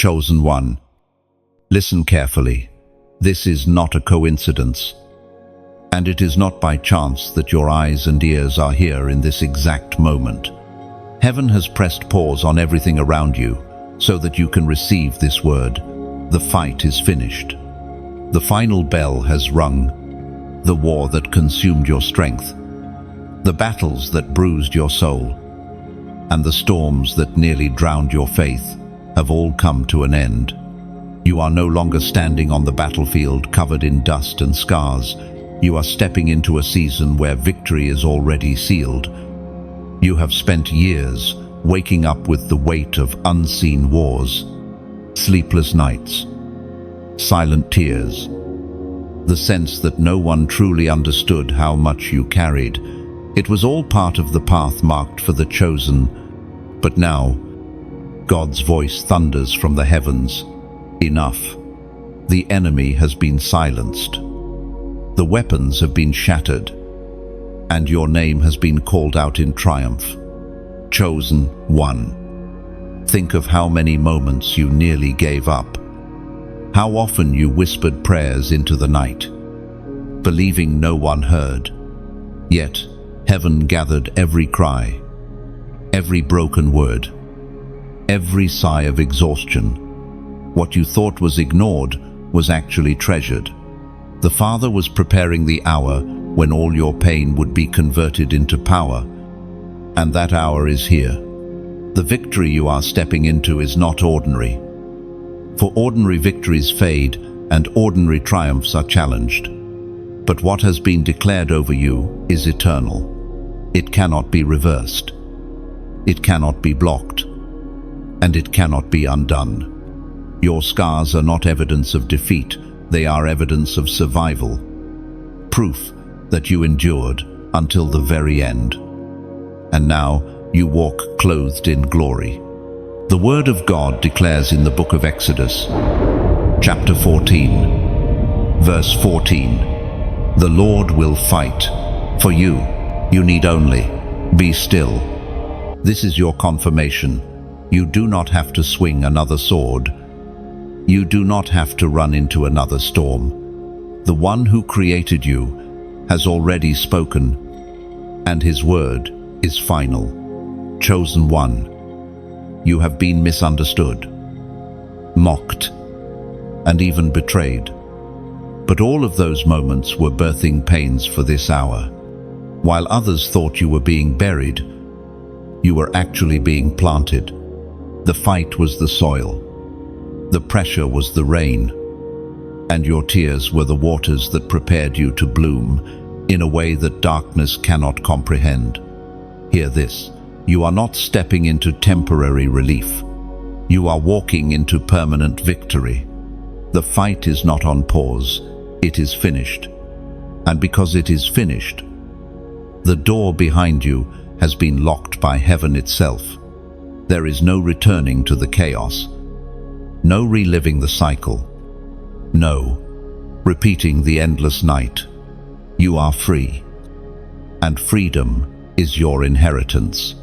Chosen one, listen carefully. This is not a coincidence. And it is not by chance that your eyes and ears are here in this exact moment. Heaven has pressed pause on everything around you so that you can receive this word. The fight is finished. The final bell has rung. The war that consumed your strength, the battles that bruised your soul, and the storms that nearly drowned your faith have all come to an end. You are no longer standing on the battlefield covered in dust and scars. You are stepping into a season where victory is already sealed. You have spent years waking up with the weight of unseen wars, sleepless nights, silent tears, the sense that no one truly understood how much you carried. It was all part of the path marked for the chosen. But now, God's voice thunders from the heavens. Enough. The enemy has been silenced. The weapons have been shattered, and your name has been called out in triumph. Chosen one. Think of how many moments you nearly gave up. How often you whispered prayers into the night, believing no one heard. Yet, heaven gathered every cry, every broken word, every sigh of exhaustion. What you thought was ignored was actually treasured. The Father was preparing the hour when all your pain would be converted into power, and that hour is here. The victory you are stepping into is not ordinary. For ordinary victories fade and ordinary triumphs are challenged. But what has been declared over you is eternal. It cannot be reversed. It cannot be blocked. And it cannot be undone. Your scars are not evidence of defeat, they are evidence of survival. Proof that you endured until the very end. And now you walk clothed in glory. The Word of God declares in the book of Exodus, chapter 14, verse 14, "The Lord will fight for you. You need only be still." This is your confirmation. You do not have to swing another sword. You do not have to run into another storm. The one who created you has already spoken, and his word is final. Chosen one, you have been misunderstood, mocked, and even betrayed. But all of those moments were birthing pains for this hour. While others thought you were being buried, you were actually being planted. The fight was the soil. The pressure was the rain, and your tears were the waters that prepared you to bloom in a way that darkness cannot comprehend. Hear this, you are not stepping into temporary relief. You are walking into permanent victory. The fight is not on pause, it is finished. And because it is finished, the door behind you has been locked by heaven itself. There is no returning to the chaos. No reliving the cycle. No repeating the endless night. You are free. And freedom is your inheritance.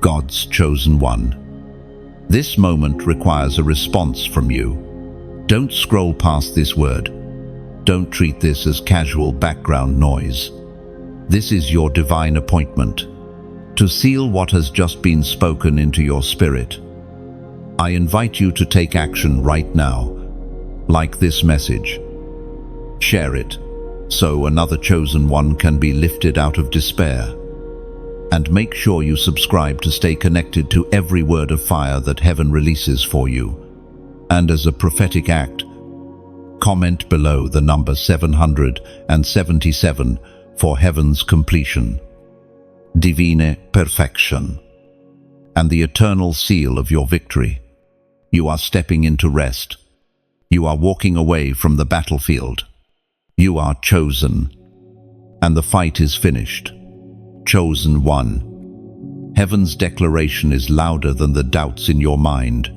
God's chosen one. This moment requires a response from you. Don't scroll past this word. Don't treat this as casual background noise. This is your divine appointment to seal what has just been spoken into your spirit. I invite you to take action right now. Like this message. Share it, so another chosen one can be lifted out of despair. And make sure you subscribe to stay connected to every word of fire that heaven releases for you. And as a prophetic act, comment below the number 777 for heaven's completion, divine perfection, and the eternal seal of your victory. You are stepping into rest. You are walking away from the battlefield. You are chosen, and the fight is finished. Chosen one. Heaven's declaration is louder than the doubts in your mind.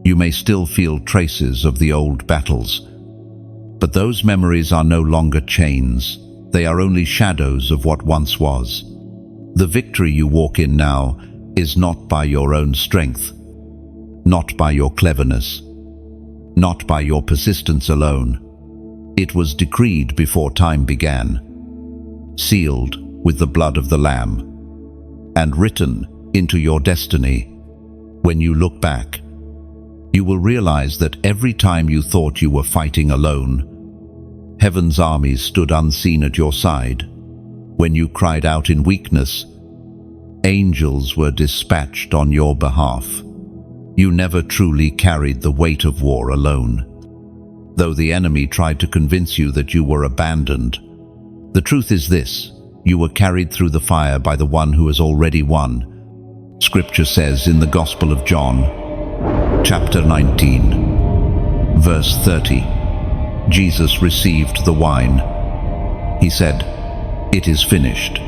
You may still feel traces of the old battles, but those memories are no longer chains. They are only shadows of what once was. The victory you walk in now is not by your own strength, not by your cleverness, not by your persistence alone. It was decreed before time began, sealed with the blood of the Lamb, and written into your destiny. When you look back, you will realize that every time you thought you were fighting alone, heaven's armies stood unseen at your side. When you cried out in weakness, angels were dispatched on your behalf. You never truly carried the weight of war alone. Though the enemy tried to convince you that you were abandoned, the truth is this: you were carried through the fire by the one who has already won. Scripture says in the Gospel of John, chapter 19, verse 30, Jesus received the wine. He said, "It is finished."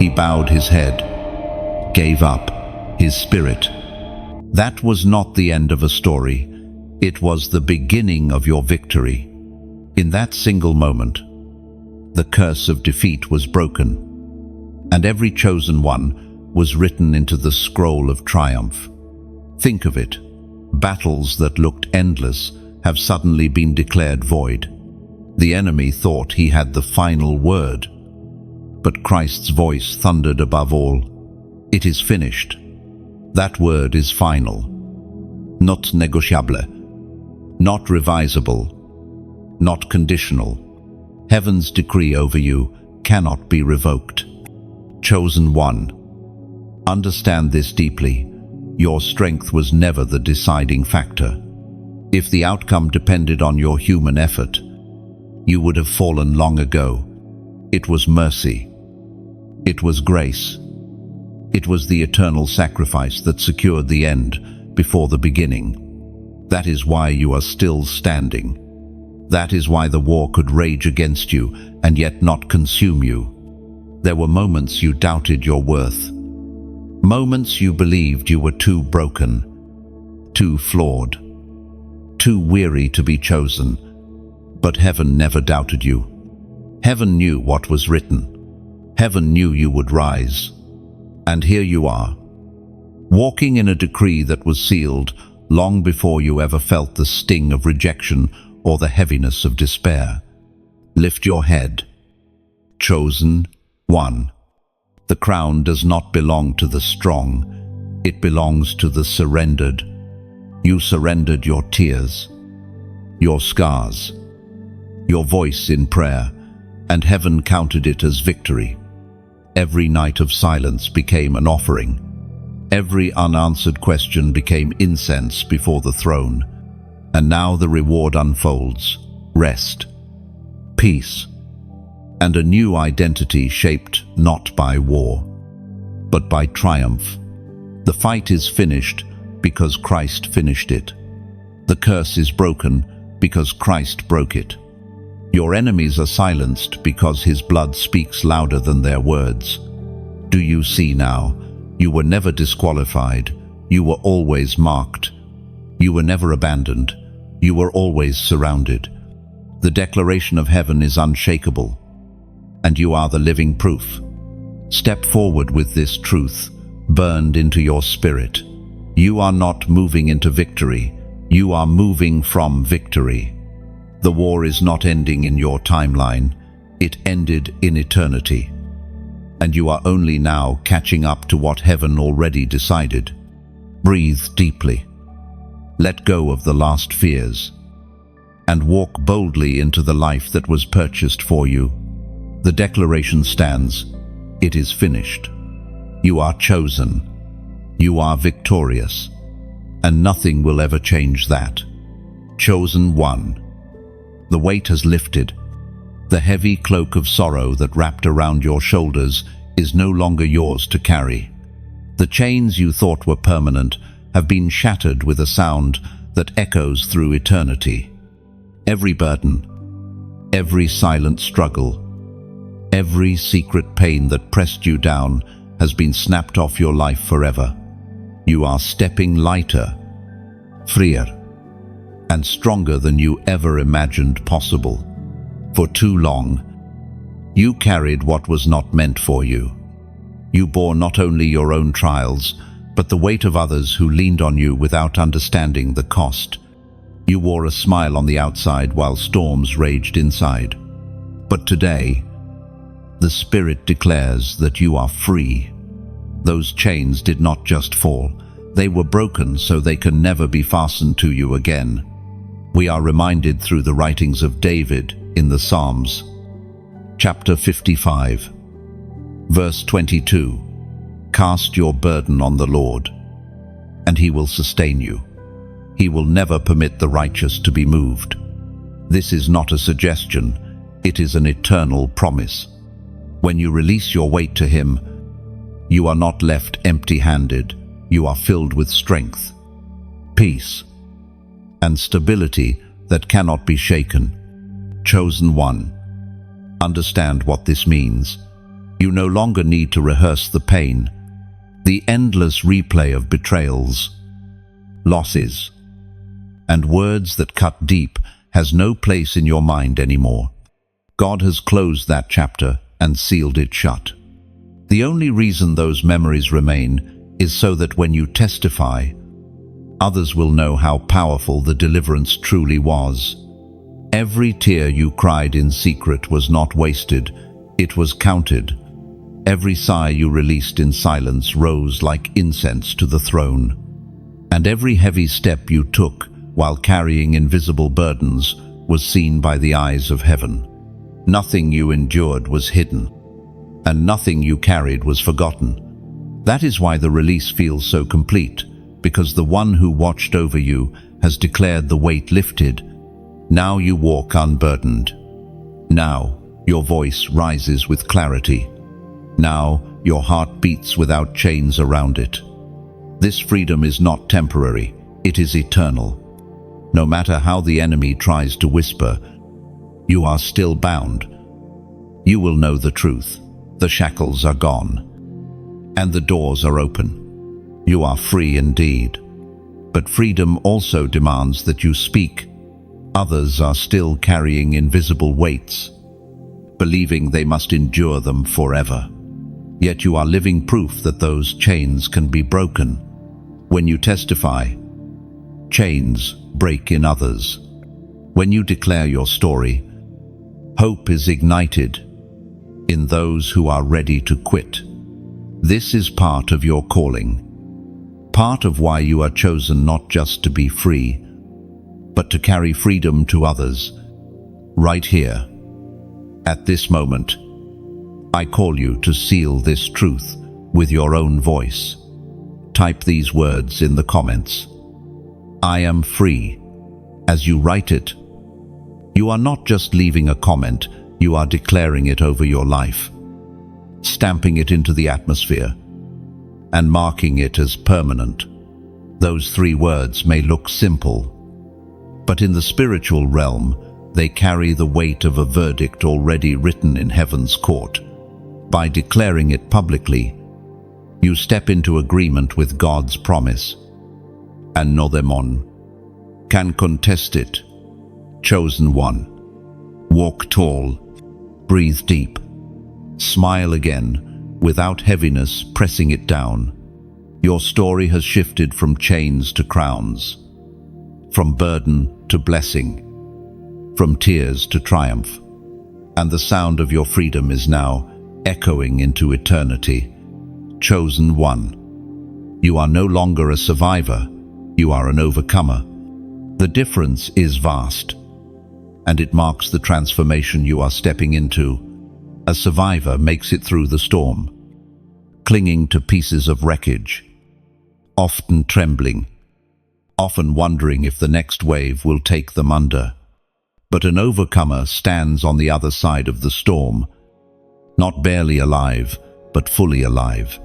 He bowed his head, gave up his spirit. That was not the end of a story. It was the beginning of your victory. In that single moment, the curse of defeat was broken, and every chosen one was written into the scroll of triumph. Think of it. Battles that looked endless have suddenly been declared void. The enemy thought he had the final word, but Christ's voice thundered above all, "It is finished." That word is final, not negotiable, not revisable, not conditional. Heaven's decree over you cannot be revoked. Chosen one, understand this deeply. Your strength was never the deciding factor. If the outcome depended on your human effort, you would have fallen long ago. It was mercy. It was grace. It was the eternal sacrifice that secured the end before the beginning. That is why you are still standing. That is why the war could rage against you and yet not consume you. There were moments you doubted your worth. Moments you believed you were too broken, too flawed, too weary to be chosen. But heaven never doubted you. Heaven knew what was written. Heaven knew you would rise. And here you are, walking in a decree that was sealed long before you ever felt the sting of rejection or the heaviness of despair. Lift your head. Chosen one. The crown does not belong to the strong. It belongs to the surrendered. You surrendered your tears, your scars, your voice in prayer, and heaven counted it as victory. Every night of silence became an offering. Every unanswered question became incense before the throne. And now the reward unfolds: rest, peace, and a new identity shaped not by war, but by triumph. The fight is finished because Christ finished it. The curse is broken because Christ broke it. Your enemies are silenced because his blood speaks louder than their words. Do you see now? You were never disqualified. You were always marked. You were never abandoned. You were always surrounded. The declaration of heaven is unshakable, and you are the living proof. Step forward with this truth, burned into your spirit. You are not moving into victory. You are moving from victory. The war is not ending in your timeline. It ended in eternity. And you are only now catching up to what heaven already decided. Breathe deeply. Let go of the last fears, and walk boldly into the life that was purchased for you. The declaration stands: it is finished. You are chosen. You are victorious. And nothing will ever change that. Chosen one. The weight has lifted. The heavy cloak of sorrow that wrapped around your shoulders is no longer yours to carry. The chains you thought were permanent have been shattered with a sound that echoes through eternity. Every burden, every silent struggle, every secret pain that pressed you down has been snapped off your life forever. You are stepping lighter, freer, and stronger than you ever imagined possible. For too long, you carried what was not meant for you. You bore not only your own trials, but the weight of others who leaned on you without understanding the cost. You wore a smile on the outside while storms raged inside. But today, the Spirit declares that you are free. Those chains did not just fall. They were broken so they can never be fastened to you again. We are reminded through the writings of David in the Psalms. Chapter 55, verse 22. Cast your burden on the Lord, and He will sustain you. He will never permit the righteous to be moved. This is not a suggestion, it is an eternal promise. When you release your weight to Him, you are not left empty-handed. You are filled with strength, peace, and stability that cannot be shaken. Chosen one, understand what this means. You no longer need to rehearse the pain, the endless replay of betrayals, losses, and words that cut deep has no place in your mind anymore. God has closed that chapter and sealed it shut. The only reason those memories remain is so that when you testify, others will know how powerful the deliverance truly was. Every tear you cried in secret was not wasted, it was counted. Every sigh you released in silence rose like incense to the throne. And every heavy step you took while carrying invisible burdens was seen by the eyes of heaven. Nothing you endured was hidden, and nothing you carried was forgotten. That is why the release feels so complete, because the one who watched over you has declared the weight lifted. Now you walk unburdened. Now your voice rises with clarity. Now your heart beats without chains around it. This freedom is not temporary, it is eternal. No matter how the enemy tries to whisper, you are still bound. You will know the truth. The shackles are gone, and the doors are open. You are free indeed. But freedom also demands that you speak. Others are still carrying invisible weights, believing they must endure them forever. Yet you are living proof that those chains can be broken. When you testify, chains break in others. When you declare your story, hope is ignited in those who are ready to quit. This is part of your calling, part of why you are chosen, not just to be free, but to carry freedom to others. Right here, at this moment, I call you to seal this truth with your own voice. Type these words in the comments. I am free. As you write it, you are not just leaving a comment, you are declaring it over your life, stamping it into the atmosphere, and marking it as permanent. Those 3 words may look simple, but in the spiritual realm, they carry the weight of a verdict already written in heaven's court. By declaring it publicly, you step into agreement with God's promise, and no demon can contest it. Chosen one, walk tall, breathe deep, smile again without heaviness pressing it down. Your story has shifted from chains to crowns, from burden to blessing, from tears to triumph, and the sound of your freedom is now echoing into eternity. Chosen one, you are no longer a survivor, you are an overcomer. The difference is vast, and it marks the transformation you are stepping into. A survivor makes it through the storm, clinging to pieces of wreckage, often trembling, often wondering if the next wave will take them under. But an overcomer stands on the other side of the storm, not barely alive, but fully alive,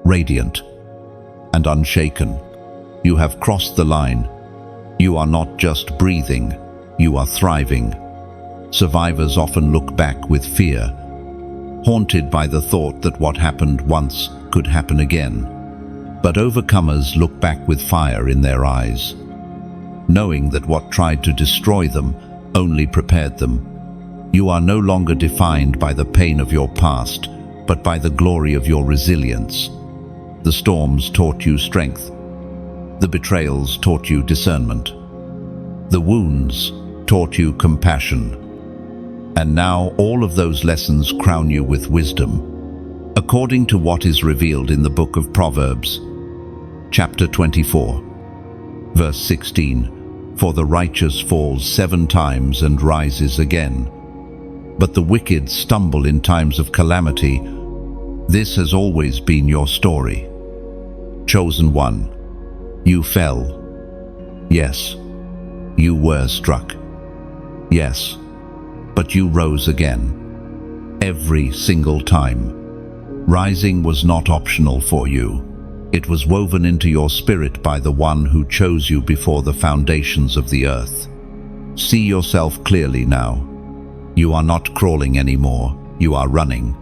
radiant and unshaken. You have crossed the line. You are not just breathing, you are thriving. Survivors often look back with fear, haunted by the thought that what happened once could happen again. But overcomers look back with fire in their eyes, knowing that what tried to destroy them only prepared them. You are no longer defined by the pain of your past, but by the glory of your resilience. The storms taught you strength. The betrayals taught you discernment. The wounds taught you compassion. And now all of those lessons crown you with wisdom, according to what is revealed in the book of Proverbs, chapter 24, verse 16. For the righteous falls 7 times and rises again, but the wicked stumble in times of calamity. This has always been your story. Chosen one, you fell. Yes, you were struck. Yes, but you rose again. Every single time. Rising was not optional for you. It was woven into your spirit by the one who chose you before the foundations of the earth. See yourself clearly now. You are not crawling anymore. You are running.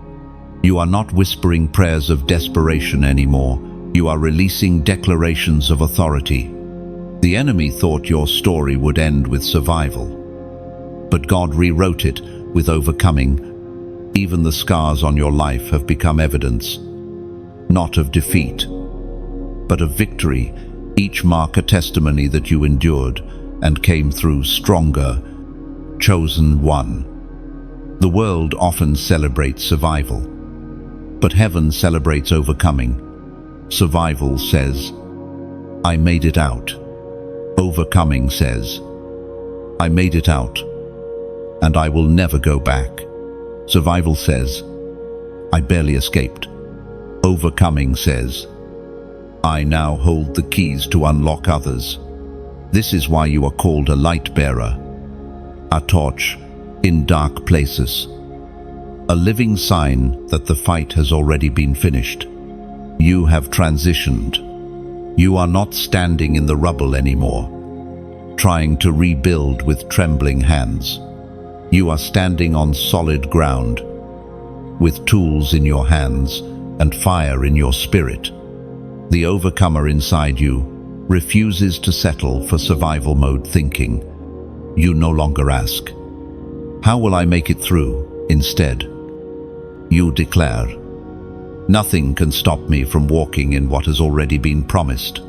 You are not whispering prayers of desperation anymore. You are releasing declarations of authority. The enemy thought your story would end with survival, but God rewrote it with overcoming. Even the scars on your life have become evidence, not of defeat, but of victory. Each mark a testimony that you endured and came through stronger. Chosen one. The world often celebrates survival, but heaven celebrates overcoming. Survival says, I made it out. Overcoming says, I made it out, and I will never go back. Survival says, I barely escaped. Overcoming says, I now hold the keys to unlock others. This is why you are called a light bearer, a torch in dark places, a living sign that the fight has already been finished. You have transitioned. You are not standing in the rubble anymore, trying to rebuild with trembling hands. You are standing on solid ground, with tools in your hands and fire in your spirit. The overcomer inside you refuses to settle for survival mode thinking. You no longer ask, how will I make it through? Instead, you declare, nothing can stop me from walking in what has already been promised.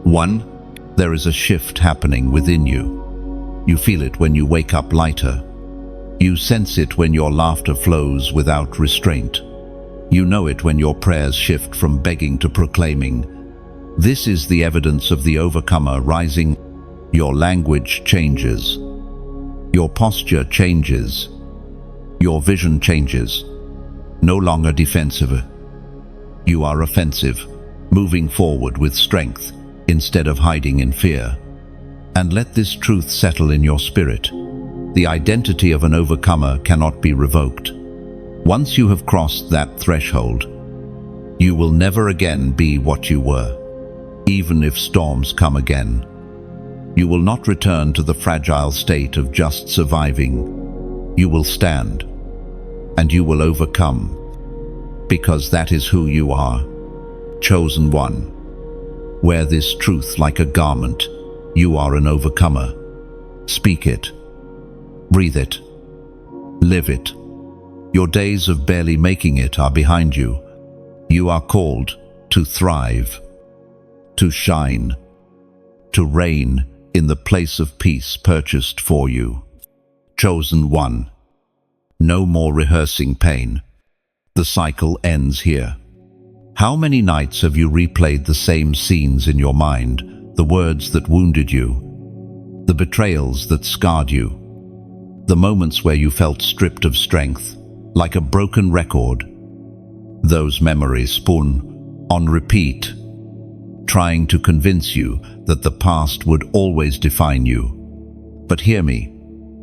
1. There is a shift happening within you. You feel it when you wake up lighter. You sense it when your laughter flows without restraint. You know it when your prayers shift from begging to proclaiming. This is the evidence of the overcomer rising. Your language changes. Your posture changes. Your vision changes. No longer defensive. You are offensive, moving forward with strength instead of hiding in fear. And let this truth settle in your spirit. The identity of an overcomer cannot be revoked. Once you have crossed that threshold, you will never again be what you were. Even if storms come again, you will not return to the fragile state of just surviving. You will stand, and you will overcome, because that is who you are. Chosen one. Wear this truth like a garment. You are an overcomer. Speak it. Breathe it. Live it. Your days of barely making it are behind you. You are called to thrive, to shine, to reign in the place of peace purchased for you. Chosen one. No more rehearsing pain. The cycle ends here. How many nights have you replayed the same scenes in your mind, the words that wounded you, the betrayals that scarred you, the moments where you felt stripped of strength, like a broken record? Those memories spun on repeat, trying to convince you that the past would always define you. But hear me,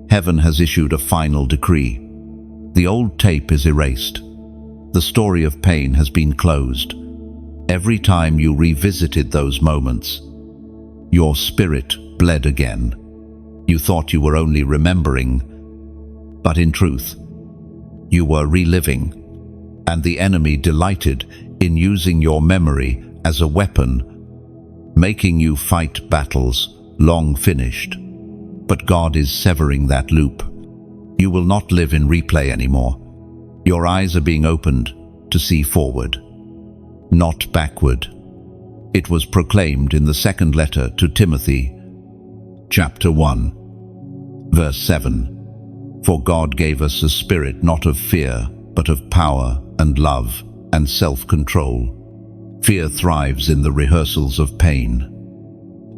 heaven has issued a final decree. The old tape is erased. The story of pain has been closed. Every time you revisited those moments, your spirit bled again. You thought you were only remembering, but in truth, you were reliving. And the enemy delighted in using your memory as a weapon, making you fight battles long finished. But God is severing that loop. You will not live in replay anymore. Your eyes are being opened to see forward. not backward. It was proclaimed in the second letter to Timothy, chapter 1, verse 7. For God gave us a spirit not of fear, but of power and love and self-control. Fear thrives in the rehearsals of pain,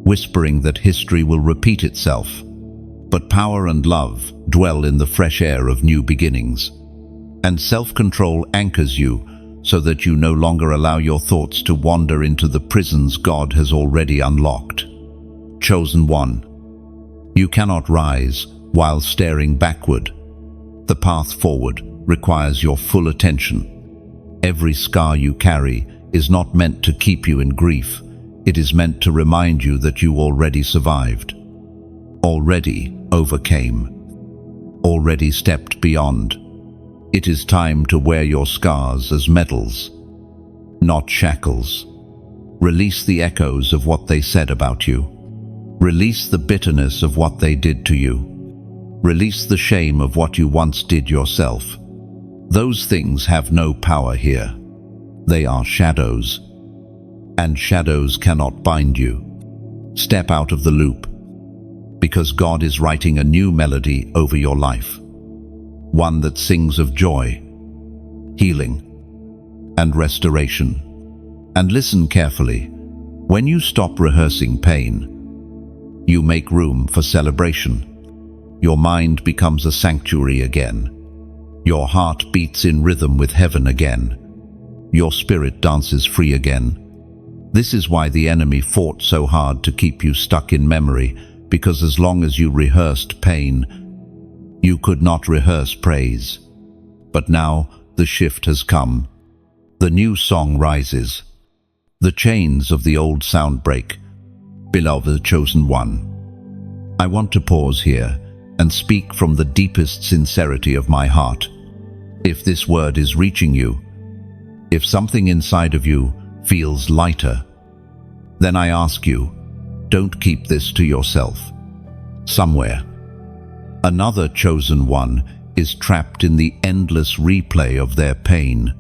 whispering that history will repeat itself. But power and love dwell in the fresh air of new beginnings. And self-control anchors you so that you no longer allow your thoughts to wander into the prisons God has already unlocked. Chosen one, you cannot rise while staring backward. The path forward requires your full attention. Every scar you carry is not meant to keep you in grief. It is meant to remind you that you already survived, already overcame, already stepped beyond. It is time to wear your scars as medals, not shackles. Release the echoes of what they said about you. Release the bitterness of what they did to you. Release the shame of what you once did yourself. Those things have no power here. They are shadows, and shadows cannot bind you. Step out of the loop, because God is writing a new melody over your life. One that sings of joy, healing, and restoration. And listen carefully. When you stop rehearsing pain, you make room for celebration. Your mind becomes a sanctuary again. Your heart beats in rhythm with heaven again. Your spirit dances free again. This is why the enemy fought so hard to keep you stuck in memory, because as long as you rehearsed pain, you could not rehearse praise. But now the shift has come. The new song rises. The chains of the old sound break. Beloved chosen one, I want to pause here and speak from the deepest sincerity of my heart. If this word is reaching you, if something inside of you feels lighter, then I ask you, don't keep this to yourself. Somewhere, another chosen one is trapped in the endless replay of their pain.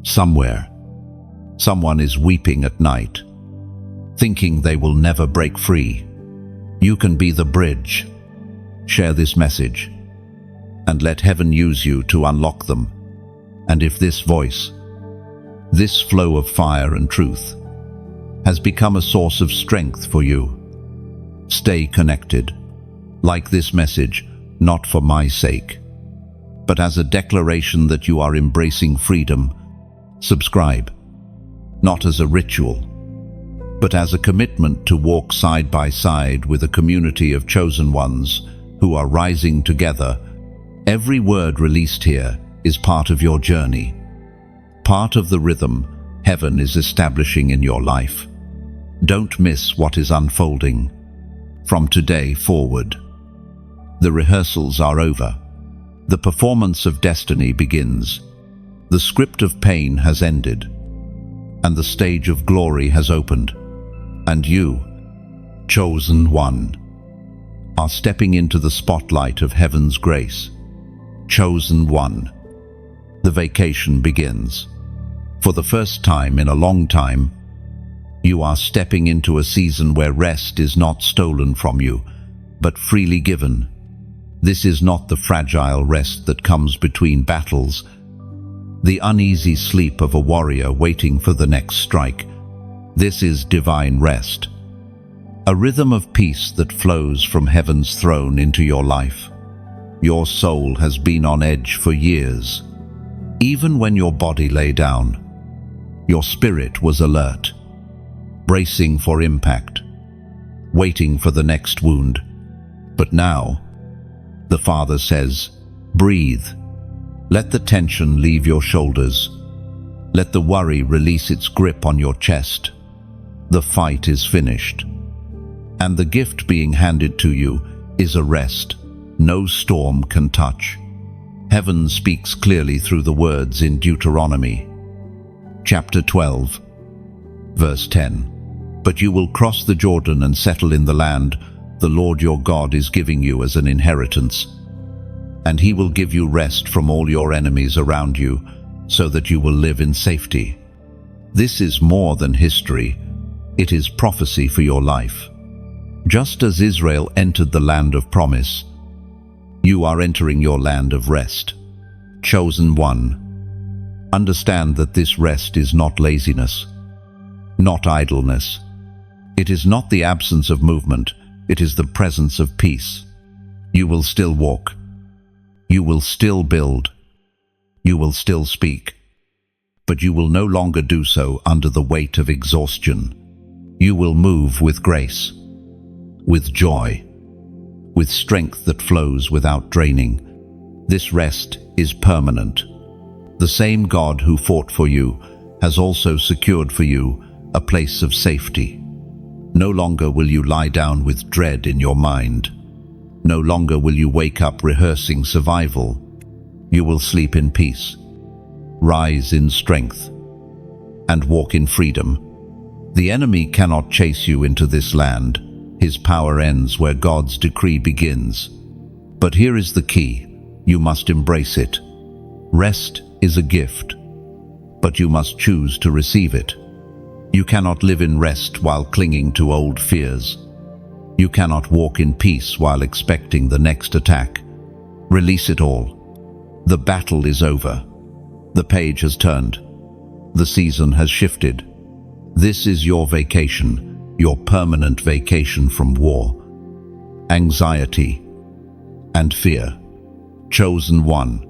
Somewhere, someone is weeping at night, thinking they will never break free. You can be the bridge. Share this message, and let heaven use you to unlock them. And if this voice, this flow of fire and truth, has become a source of strength for you, stay connected. Like this message, not for my sake, but as a declaration that you are embracing freedom. Subscribe, not as a ritual, but as a commitment to walk side by side with a community of chosen ones who are rising together. Every word released here is part of your journey, part of the rhythm heaven is establishing in your life. Don't miss what is unfolding. From today forward, the rehearsals are over. The performance of destiny begins. The script of pain has ended, and the stage of glory has opened. And you, chosen one, are stepping into the spotlight of heaven's grace. Chosen one. The vacation begins. For the first time in a long time, you are stepping into a season where rest is not stolen from you, but freely given. This is not the fragile rest that comes between battles, the uneasy sleep of a warrior waiting for the next strike. This is divine rest, a rhythm of peace that flows from heaven's throne into your life. Your soul has been on edge for years. Even when your body lay down, your spirit was alert, bracing for impact, waiting for the next wound. But now, the Father says, breathe. Let the tension leave your shoulders. Let the worry release its grip on your chest. The fight is finished. And the gift being handed to you is a rest no storm can touch. Heaven speaks clearly through the words in Deuteronomy, chapter 12, verse 10. But you will cross the Jordan and settle in the land the Lord your God is giving you as an inheritance. And he will give you rest from all your enemies around you, so that you will live in safety. This is more than history. It is prophecy for your life. Just as Israel entered the land of promise, you are entering your land of rest. Chosen one, understand that this rest is not laziness, not idleness. It is not the absence of movement, it is the presence of peace. You will still walk. You will still build. You will still speak. But you will no longer do so under the weight of exhaustion. You will move with grace, with joy, with strength that flows without draining. This rest is permanent. The same God who fought for you has also secured for you a place of safety. No longer will you lie down with dread in your mind. No longer will you wake up rehearsing survival. You will sleep in peace, rise in strength, and walk in freedom. The enemy cannot chase you into this land. His power ends where God's decree begins. But here is the key. You must embrace it. Rest is a gift, but you must choose to receive it. You cannot live in rest while clinging to old fears. You cannot walk in peace while expecting the next attack. Release it all. The battle is over. The page has turned. The season has shifted. This is your vacation, your permanent vacation from war, anxiety, and fear. Chosen one,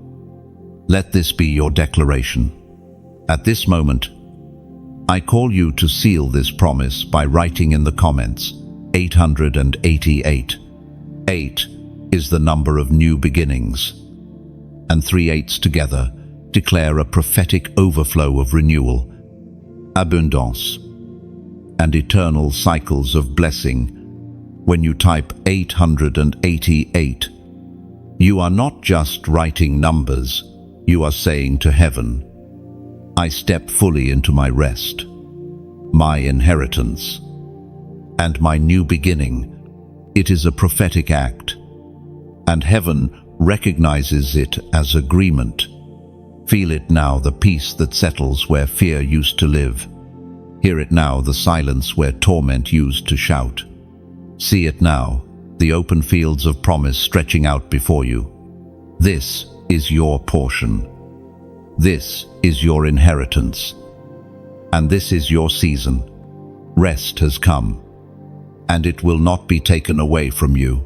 let this be your declaration. At this moment, I call you to seal this promise by writing in the comments 888. 8 is the number of new beginnings, and 3 8s together declare a prophetic overflow of renewal, abundance, and eternal cycles of blessing. When you type 888, you are not just writing numbers, you are saying to heaven, I step fully into my rest, my inheritance, and my new beginning. It is a prophetic act, and heaven recognizes it as agreement. Feel it now, the peace that settles where fear used to live. Hear it now, the silence where torment used to shout. See it now, the open fields of promise stretching out before you. This is your portion. This is your inheritance. And this is your season. Rest has come, and it will not be taken away from you.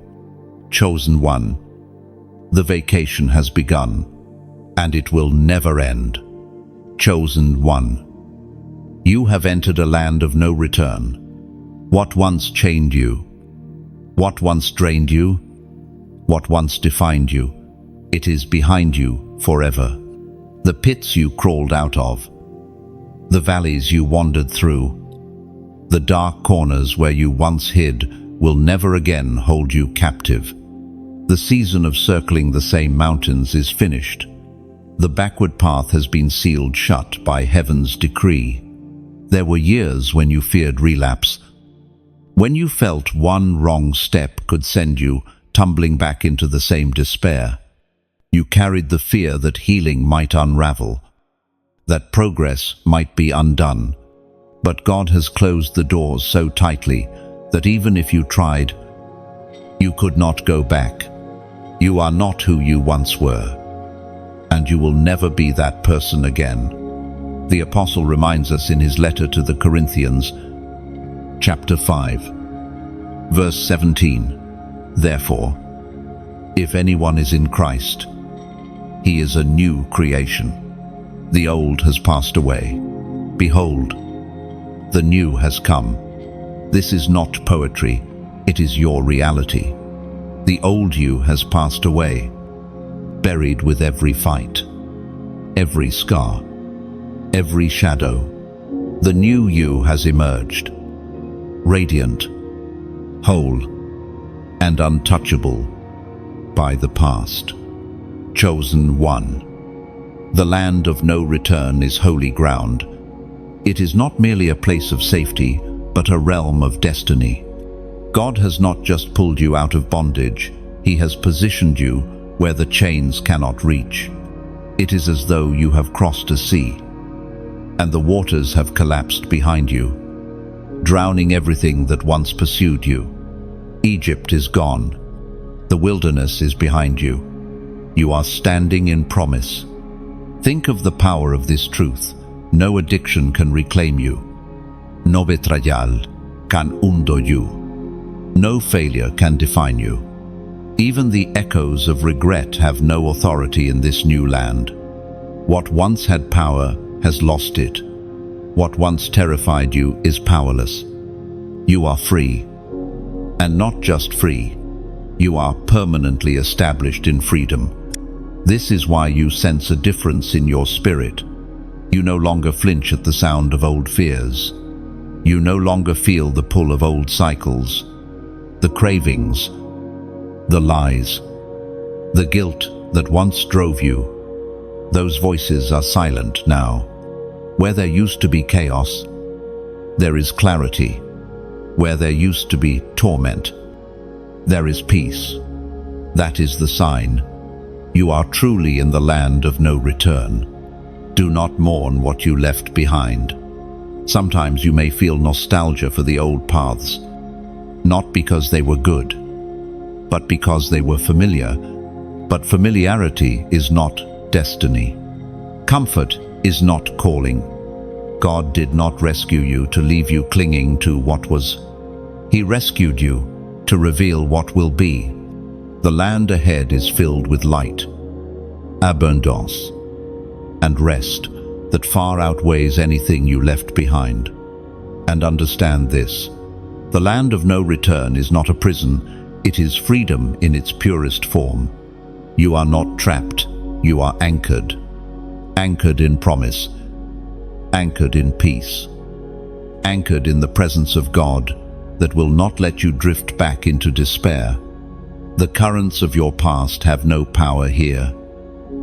Chosen one, the vacation has begun, and it will never end. Chosen one, you have entered a land of no return. What once chained you? What once drained you? What once defined you? It is behind you forever. The pits you crawled out of, the valleys you wandered through, the dark corners where you once hid will never again hold you captive. The season of circling the same mountains is finished. The backward path has been sealed shut by heaven's decree. There were years when you feared relapse, when you felt one wrong step could send you tumbling back into the same despair. You carried the fear that healing might unravel, that progress might be undone. But God has closed the doors so tightly that even if you tried, you could not go back. You are not who you once were, and you will never be that person again. The apostle reminds us in his letter to the Corinthians, chapter 5, verse 17, Therefore, if anyone is in Christ, he is a new creation. The old has passed away. Behold, the new has come. This is not poetry, it is your reality. The old you has passed away, buried with every fight, every scar, every shadow. The new you has emerged, radiant, whole, and untouchable by the past. Chosen one. The land of no return is holy ground. It is not merely a place of safety, but a realm of destiny. God has not just pulled you out of bondage, He has positioned you where the chains cannot reach. It is as though you have crossed a sea, and the waters have collapsed behind you, drowning everything that once pursued you. Egypt is gone. The wilderness is behind you. You are standing in promise. Think of the power of this truth. No addiction can reclaim you. No betrayal can undo you. No failure can define you. Even the echoes of regret have no authority in this new land. What once had power has lost it. What once terrified you is powerless. You are free. And not just free. You are permanently established in freedom. This is why you sense a difference in your spirit. You no longer flinch at the sound of old fears. You no longer feel the pull of old cycles, the cravings, the lies, the guilt that once drove you. Those voices are silent now. Where there used to be chaos, there is clarity. Where there used to be torment, there is peace. That is the sign. You are truly in the land of no return. Do not mourn what you left behind. Sometimes you may feel nostalgia for the old paths, not because they were good, but because they were familiar. But familiarity is not destiny. Comfort is not calling. God did not rescue you to leave you clinging to what was. He rescued you to reveal what will be. The land ahead is filled with light, abundance, and rest that far outweighs anything you left behind. And understand this: the land of no return is not a prison, it is freedom in its purest form. You are not trapped, you are anchored. Anchored in promise, anchored in peace, anchored in the presence of God that will not let you drift back into despair. The currents of your past have no power here.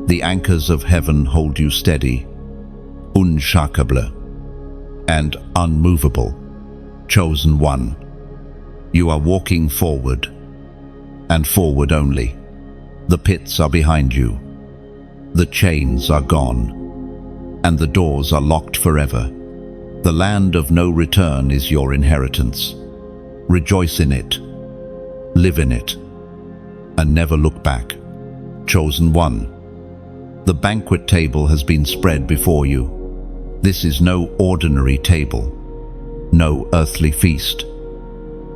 The anchors of heaven hold you steady, unshakable, and unmovable. Chosen one, you are walking forward, and forward only. The pits are behind you. The chains are gone, and the doors are locked forever. The land of no return is your inheritance. Rejoice in it, live in it, and never look back. Chosen one, the banquet table has been spread before you. This is no ordinary table, no earthly feast,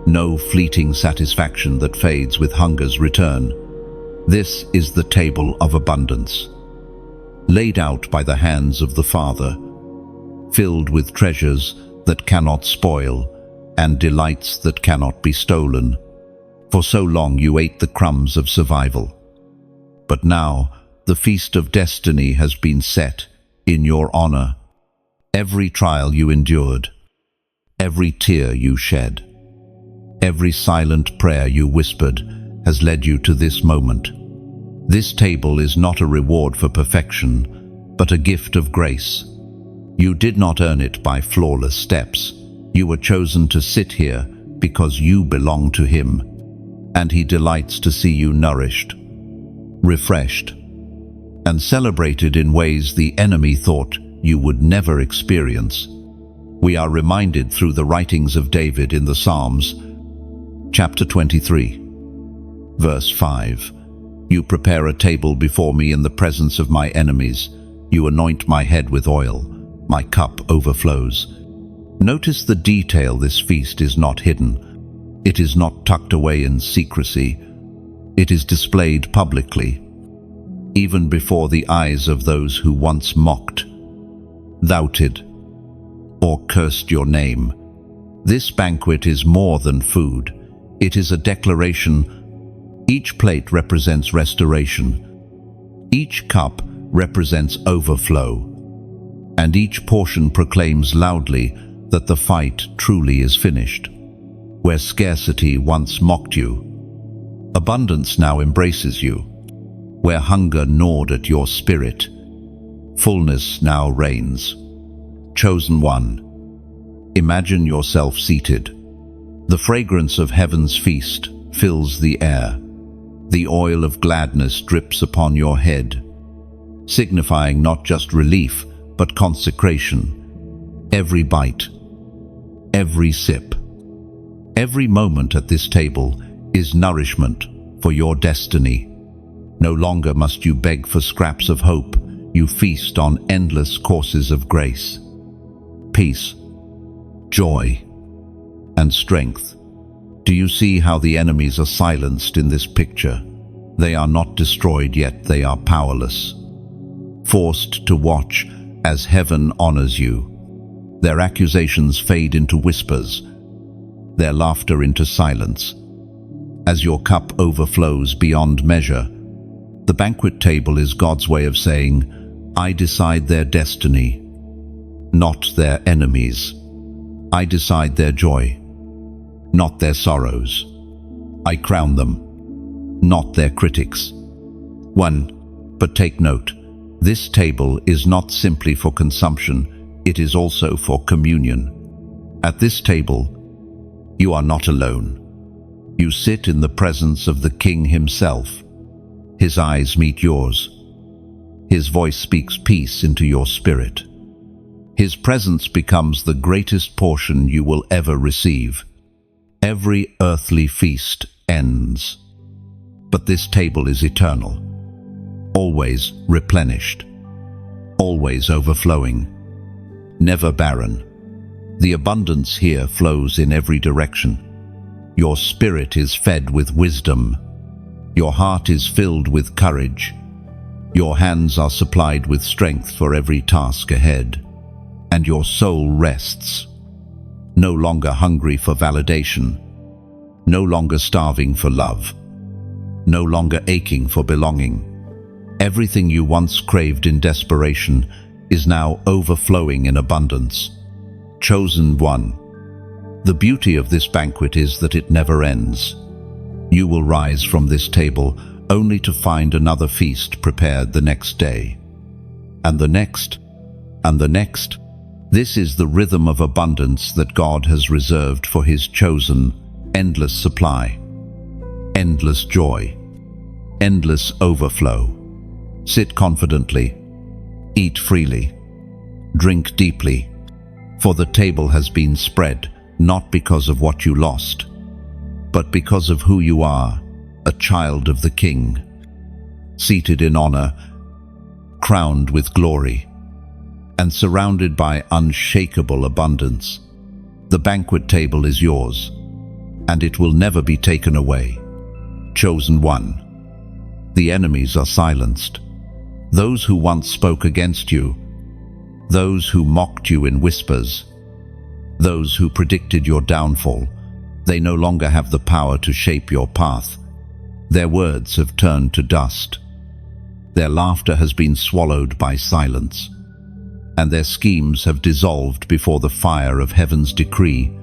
no fleeting satisfaction that fades with hunger's return. This is the table of abundance, laid out by the hands of the Father, filled with treasures that cannot spoil and delights that cannot be stolen. For so long you ate the crumbs of survival. But now the feast of destiny has been set in your honor. Every trial you endured, every tear you shed, every silent prayer you whispered has led you to this moment. This table is not a reward for perfection, but a gift of grace. You did not earn it by flawless steps. You were chosen to sit here because you belong to Him, and He delights to see you nourished, refreshed, and celebrated in ways the enemy thought you would never experience. We are reminded through the writings of David in the Psalms, chapter 23, verse 5. You prepare a table before me in the presence of my enemies. You anoint my head with oil. My cup overflows. Notice the detail. This feast is not hidden. It is not tucked away in secrecy. It is displayed publicly, even before the eyes of those who once mocked, doubted, or cursed your name. This banquet is more than food. It is a declaration. Each plate represents restoration. Each cup represents overflow. And each portion proclaims loudly that the fight truly is finished. Where scarcity once mocked you, abundance now embraces you. Where hunger gnawed at your spirit, fullness now reigns. Chosen one, imagine yourself seated. The fragrance of heaven's feast fills the air. The oil of gladness drips upon your head, signifying not just relief, but consecration. every bite, every sip, every moment at this table is nourishment for your destiny. No longer must you beg for scraps of hope. You feast on endless courses of grace, peace, joy, and strength. Do you see how the enemies are silenced in this picture? They are not destroyed, yet they are powerless, forced to watch as heaven honors you. Their accusations fade into whispers, their laughter into silence. As your cup overflows beyond measure, the banquet table is God's way of saying, I decide their destiny, not their enemies. I decide their joy, not their sorrows. I crown them, not their critics. But take note, this table is not simply for consumption, it is also for communion. At this table, you are not alone. You sit in the presence of the King himself. His eyes meet yours. His voice speaks peace into your spirit. His presence becomes the greatest portion you will ever receive. Every earthly feast ends, but this table is eternal, always replenished, always overflowing, never barren. The abundance here flows in every direction. Your spirit is fed with wisdom. Your heart is filled with courage. Your hands are supplied with strength for every task ahead. And your soul rests, no longer hungry for validation, no longer starving for love, no longer aching for belonging. Everything you once craved in desperation is now overflowing in abundance. Chosen one. The beauty of this banquet is that it never ends. You will rise from this table only to find another feast prepared the next day. And the next, and the next. This is the rhythm of abundance that God has reserved for His chosen. Endless supply, endless joy, endless overflow. Sit confidently, eat freely, drink deeply, for the table has been spread not because of what you lost, but because of who you are, a child of the King, seated in honor, crowned with glory, and surrounded by unshakable abundance. The banquet table is yours, and it will never be taken away. Chosen one. The enemies are silenced. Those who once spoke against you, those who mocked you in whispers, those who predicted your downfall, they no longer have the power to shape your path. Their words have turned to dust. Their laughter has been swallowed by silence, and their schemes have dissolved before the fire of heaven's decree.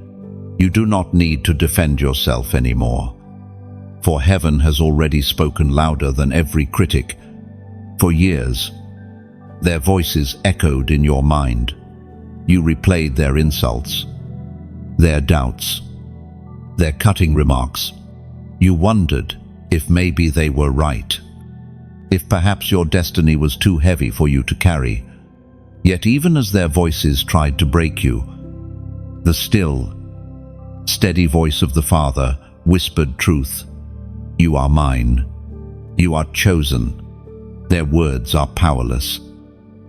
You do not need to defend yourself anymore, for heaven has already spoken louder than every critic. For years, their voices echoed in your mind. You replayed their insults, their doubts, their cutting remarks. You wondered if maybe they were right, if perhaps your destiny was too heavy for you to carry. Yet even as their voices tried to break you, the still, steady voice of the Father whispered truth. You are mine. You are chosen. Their words are powerless.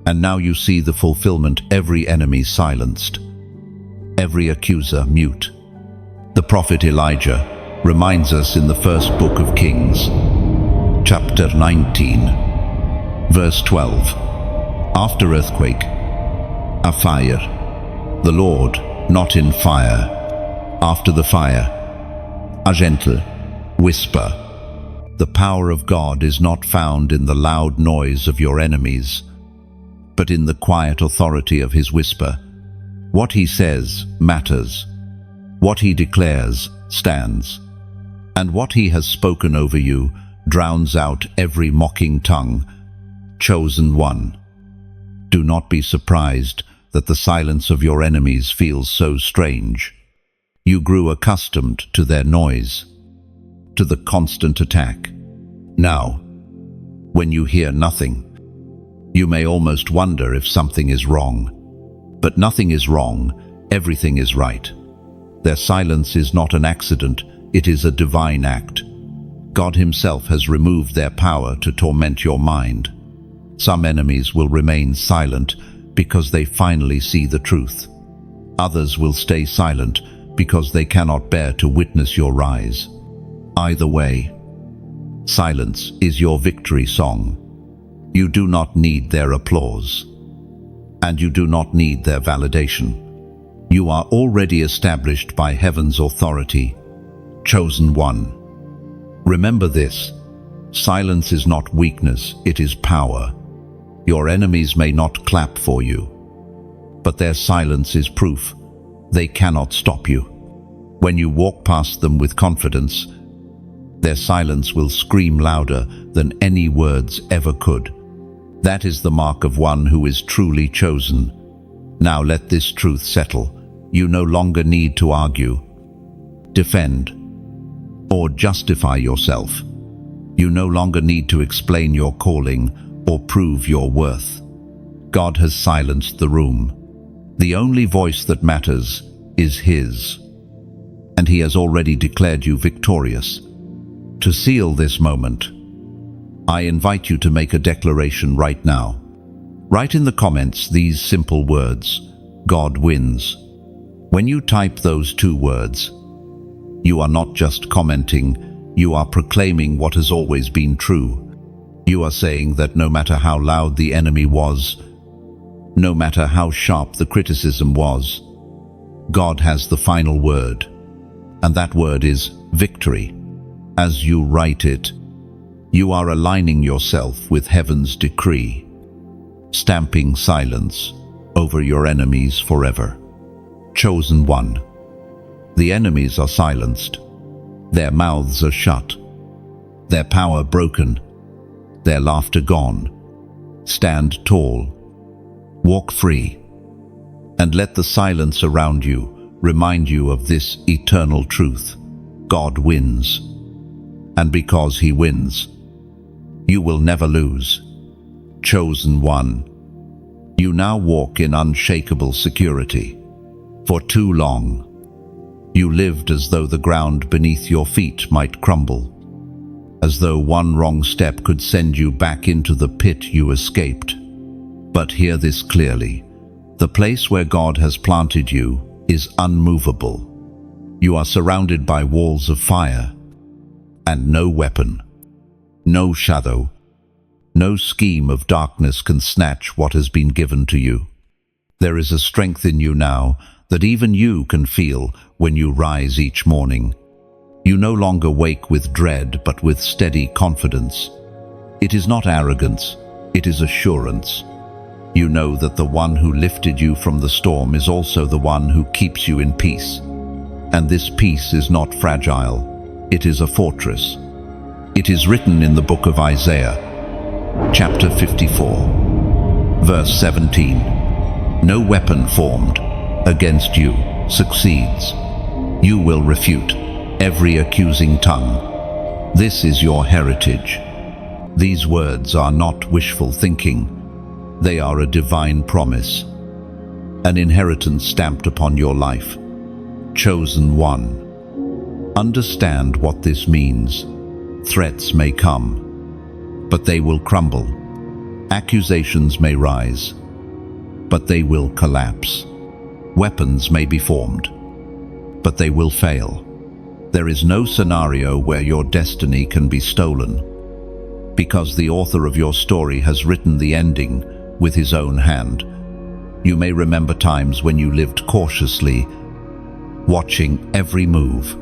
And now you see the fulfillment. Every enemy silenced, every accuser mute. The prophet Elijah reminds us in the first book of Kings, chapter 19, verse 12. After earthquake, a fire. The Lord, not in fire. After the fire, a gentle whisper. The power of God is not found in the loud noise of your enemies, but in the quiet authority of His whisper. What He says matters. What He declares stands. And what He has spoken over you drowns out every mocking tongue. Chosen one. Do not be surprised that the silence of your enemies feels so strange. You grew accustomed to their noise, to the constant attack. Now, when you hear nothing, you may almost wonder if something is wrong. But nothing is wrong, everything is right. Their silence is not an accident, it is a divine act. God Himself has removed their power to torment your mind. Some enemies will remain silent because they finally see the truth. Others will stay silent because they cannot bear to witness your rise. Either way, silence is your victory song. You do not need their applause, and you do not need their validation. You are already established by heaven's authority, chosen one. Remember this: silence is not weakness, it is power. Your enemies may not clap for you, but their silence is proof they cannot stop you. When you walk past them with confidence, their silence will scream louder than any words ever could. That is the mark of one who is truly chosen. Now let this truth settle. You no longer need to argue, defend, or justify yourself. You no longer need to explain your calling or prove your worth. God has silenced the room. The only voice that matters is His, and He has already declared you victorious. To seal this moment, I invite you to make a declaration right now. Write in the comments these simple words: God wins. When you type those 2 words, you are not just commenting, you are proclaiming what has always been true. You are saying that no matter how loud the enemy was, no matter how sharp the criticism was, God has the final word, and that word is victory. As you write it, you are aligning yourself with heaven's decree, stamping silence over your enemies forever. Chosen one. The enemies are silenced. Their mouths are shut. Their power broken. Their laughter gone. Stand tall. Walk free. And let the silence around you remind you of this eternal truth: God wins. And because He wins, you will never lose. Chosen one. You now walk in unshakable security. For too long, you lived as though the ground beneath your feet might crumble, as though one wrong step could send you back into the pit you escaped. But hear this clearly: the place where God has planted you is unmovable. You are surrounded by walls of fire, and no weapon, no shadow, no scheme of darkness can snatch what has been given to you. There is a strength in you now that even you can feel when you rise each morning. You no longer wake with dread, but with steady confidence. It is not arrogance, it is assurance. You know that the one who lifted you from the storm is also the one who keeps you in peace. And this peace is not fragile, it is a fortress. It is written in the book of Isaiah, chapter 54, verse 17, "No weapon formed against you succeeds. You will refute every accusing tongue. This is your heritage." These words are not wishful thinking. They are a divine promise, an inheritance stamped upon your life. Chosen one. Understand what this means. Threats may come, but they will crumble. Accusations may rise, but they will collapse. Weapons may be formed, but they will fail. There is no scenario where your destiny can be stolen, because the author of your story has written the ending with his own hand. You may remember times when you lived cautiously, watching every move,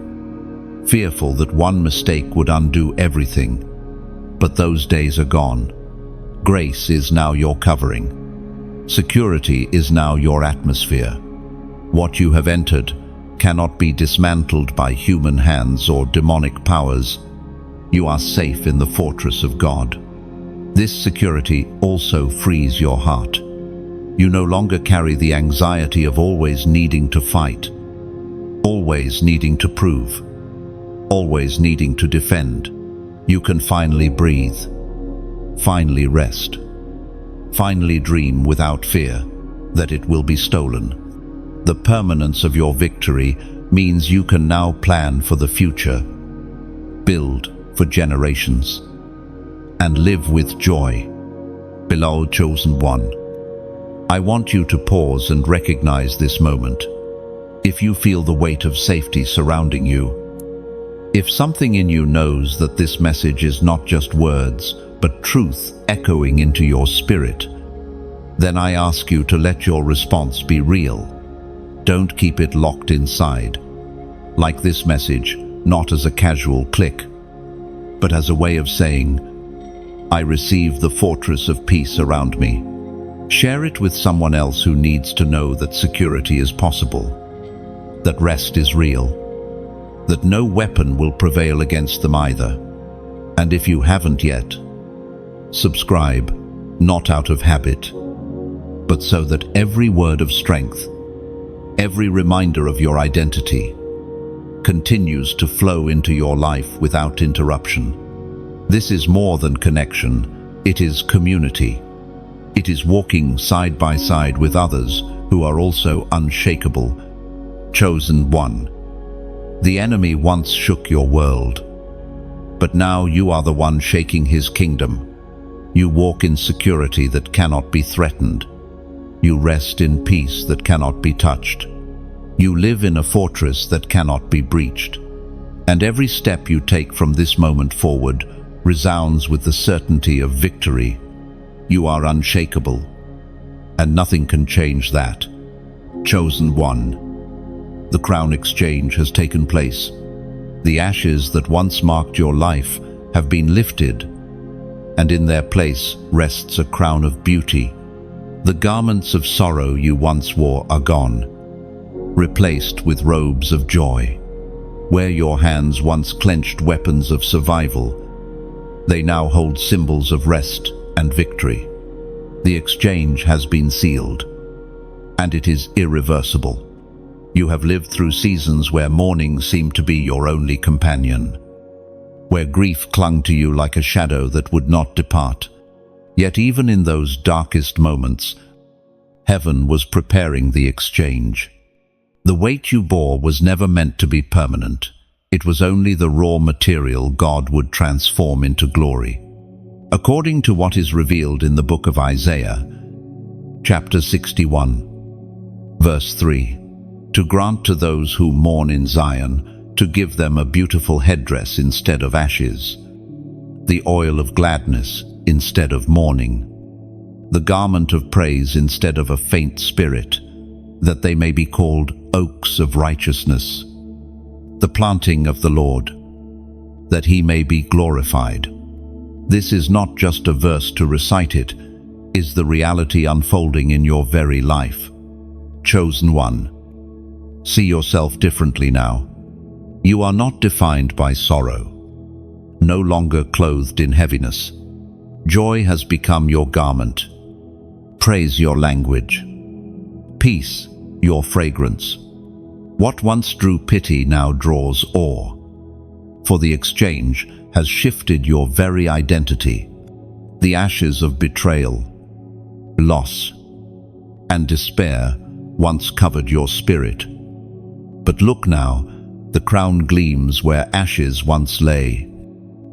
fearful that one mistake would undo everything. But those days are gone. Grace is now your covering. Security is now your atmosphere. What you have entered cannot be dismantled by human hands or demonic powers. You are safe in the fortress of God. This security also frees your heart. You no longer carry the anxiety of always needing to fight, always needing to prove, always needing to defend. You can finally breathe, finally rest, finally dream without fear. that it will be stolen. The permanence of your victory means you can now plan for the future, build for generations, and live with joy. Beloved chosen one, I want you to pause and recognize this moment. If you feel the weight of safety surrounding you, if something in you knows that this message is not just words, but truth echoing into your spirit, then I ask you to let your response be real. Don't keep it locked inside. Like this message, not as a casual click, but as a way of saying, I receive the fortress of peace around me. Share it with someone else who needs to know that security is possible, that rest is real, that no weapon will prevail against them either. And if you haven't yet, subscribe, not out of habit, but so that every word of strength, every reminder of your identity, continues to flow into your life without interruption. This is more than connection, it is community. It is walking side by side with others who are also unshakable. Chosen one. The enemy once shook your world, but now you are the one shaking his kingdom. You walk in security that cannot be threatened. You rest in peace that cannot be touched. You live in a fortress that cannot be breached. And every step you take from this moment forward resounds with the certainty of victory. You are unshakable, and nothing can change that. Chosen one. The crown exchange has taken place. The ashes that once marked your life have been lifted, and in their place rests a crown of beauty. The garments of sorrow you once wore are gone, replaced with robes of joy. Where your hands once clenched weapons of survival, they now hold symbols of rest and victory. The exchange has been sealed, and it is irreversible. You have lived through seasons where mourning seemed to be your only companion, where grief clung to you like a shadow that would not depart. Yet even in those darkest moments, heaven was preparing the exchange. The weight you bore was never meant to be permanent. It was only the raw material God would transform into glory. According to what is revealed in the book of Isaiah, chapter 61, verse 3, to grant to those who mourn in Zion, to give them a beautiful headdress instead of ashes, the oil of gladness instead of mourning, the garment of praise instead of a faint spirit, that they may be called oaks of righteousness, the planting of the Lord, that he may be glorified. This is not just a verse to recite, it is the reality unfolding in your very life. Chosen one, see yourself differently now. You are not defined by sorrow, no longer clothed in heaviness. Joy has become your garment, praise your language, peace your fragrance. What once drew pity now draws awe, for the exchange has shifted your very identity. The ashes of betrayal, loss, and despair once covered your spirit. But look now, the crown gleams where ashes once lay.